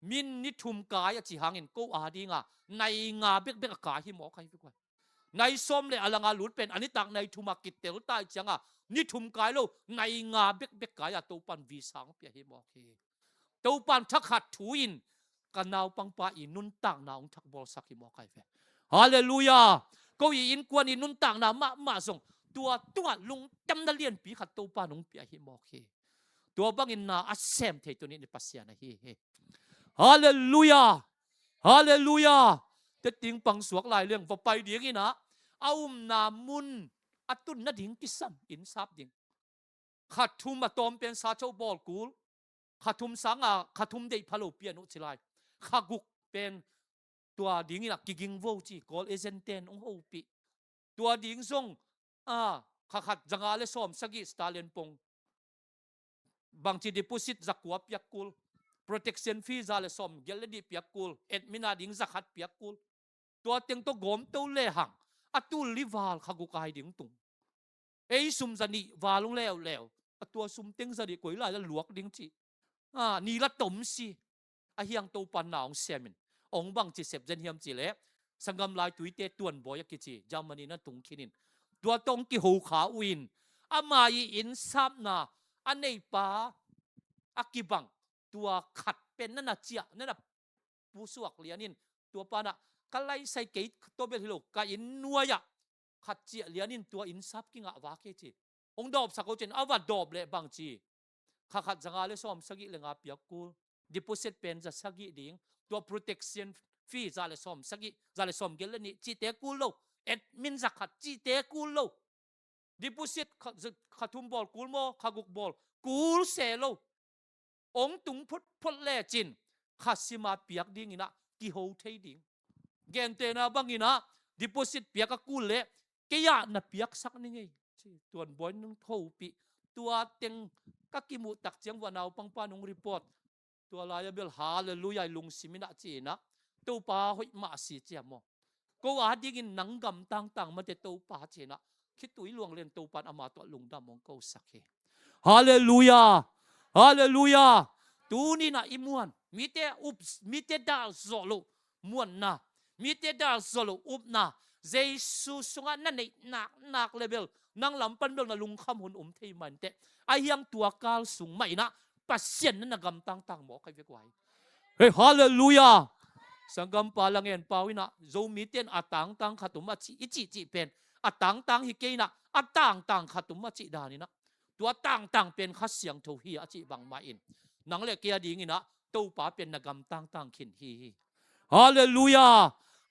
มินนิทุมกายจิหังอินโกอาดีงาในงาเบกเบกกายหิมอใครฟิกว่าในส้มเลยอลังอาหลุดเป็นอันนี้ตักในทุมากิเตลใต้จังอ่ะนิทุมกายโลในงาเบกเบกกายอะตูปันวีสังเปียหิมอเคตูปันทักขัดถูอินกันนาวปังปาอินุนตักนาวทักบอลสักหิมอใครเฟฮาเลลูยาก็อินกวนอินุนตักนาวมาส่งตัวลุงจำนัเลียนปีขัดตูปันงเปียหิมอเคตัวบังอินนาอัสเซมเทตัวนี้ในปัสยานะเฮฮาเลลูยาฮาเลลูยาจะติงปังสวกหลายเรื่องพอไปเดียงอีนะเอานามุนอตุนนดิ่งกิสัมอินซับดิ่งขัดทุมมาตอมเป็นซาเจ้าบอลกูลขัดทุมสังขัดทุมได้พะโลเปียนุสิไลขักุกเป็นตัวดิ่งอีนะกิกิงโวจีกอลเอเซนเตนองโฮปีตัวดิ่งส่งขัดจังอาเลสอมสกิสตาเลนปงบางทีดิโพซิตจักวับยักกูลprotection fee ซาเลสอมเกลดีเปียกูลเอ็ดมินาดิ่งจักขัดเปียกูลตัวเต็งตัวกอมตัวเลหังอตุลิวาลขกุกายดิ่งตุงเอซุมจันีวาลงแล้วตัวซุมเต็งจันีกุยลายจะลวกดิ่งจีนี่ละตมซีอาเฮียงตัวปันนาวเซมินองบังจีเสพเจนเฮียมจีเล่สังกำลายตุยเตตวนบอยกิจีจามันนี่นั่นตุงขินินตัวตรงกิหูขาวินอามายีอินซับนาอันในป่าอากิบังตัวขัดเป็นนั่นน่ะเจียนั่นน่ะผู้สวกเลียนินตัวปานะก็ไล่ใส่เกตตัวเบลฮิโลกาอินนัวยะขัดเจียเลียนินตัวอินซับกิงะวาเกจีองดอบสักเจนอาวาดอบเลยบางจีขัดจังอาเลสอมสกิเลงาเปียกูดิโพซิตเป็นจะสกิดิ่งตัว protection fee ซาเลสอมสกิซาเลสอมเกลนี่จีเตกูโลเอ็ดมินจักขัดจีเตกูโลดิโพซิตขัดทุมบอลกูลโมขักุกบอลกูลเซโลองตุงพุทแลจินขัดสิมาเปียกดิ่งนะกิโฮเทดิ่งเกนเตนะบังอินะดิโพซิตเปียกกูลเละเกียนะเปียกสักนี่ไงตัวบอยนึงโทปีตัวเต็งกักิมุตักเจียงวันเอาปังปานงรีพอร์ตตัวลายเบลฮาเลลูยาลุงสิมินะจีนะตัวป้าหอยมาสีเจียมก็ว่าดิ่งนังกำต่างๆมันจะตัวป้าจีนะคิดตุยลวงเล่นตัวปานอามาตัวลุงดำมองก็สักเฮฮาเลลูยาฮาเลลูยาตูนี่นะอิมวนมิเตอุบมิเตดาลโซโลมวนนะมิเตดาลโซโลอุบนะเจสุสุงานนั่นนี่นักเลเวลนังลำปันเบลนะลุงคำหุ่นเทมันเตไอยังตัวกาลสูงไม่นะปัสเซียนนั่นนะกำต่างๆหมอใครเรียกไว้เฮ้ยฮาเลลูยาสังกัมปาลังเงินปาวินะโจมิเตนอัตต่างๆขัตุมาจิอิจิเป็นอัตต่างๆฮิเกนะอัตต่างๆขัตุมาจิดานี่นะตัวต่างๆเป็นขัดเสียงทูฮีอจิบังมาอินนังเลเกียดีงี้นะตัวป้าเป็นนักกำต่างๆขินฮีฮาเลลูยา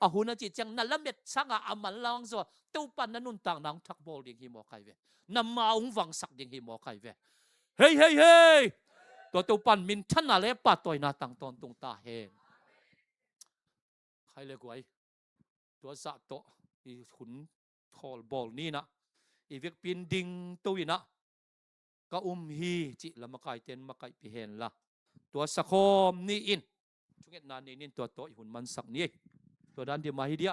อาหุนจิจังนั่นละเม็ดสังอามันลองสัวตัวปันนันนุนต่างนังทักบอลดิ่งฮีมอใครเวนำมาองวังสักดิ่งฮีมอใครเวเฮ้ยตัวปันมินทันอะไรปัดต่อยนาต่างตอนตรงตาเฮนใครเลยกวยตัวสะโตอีขุนทอลบอลนี่นะอีเวกปินดิ่งตัวนะก็ฮีจิละมาไกเต็นมาไกพิเฮนละตัวสะคอมนี่อินช่วงนั้นนี่ตัวโตหุ่นมันสักนี่ตัวด้านเดียมาฮิเดีย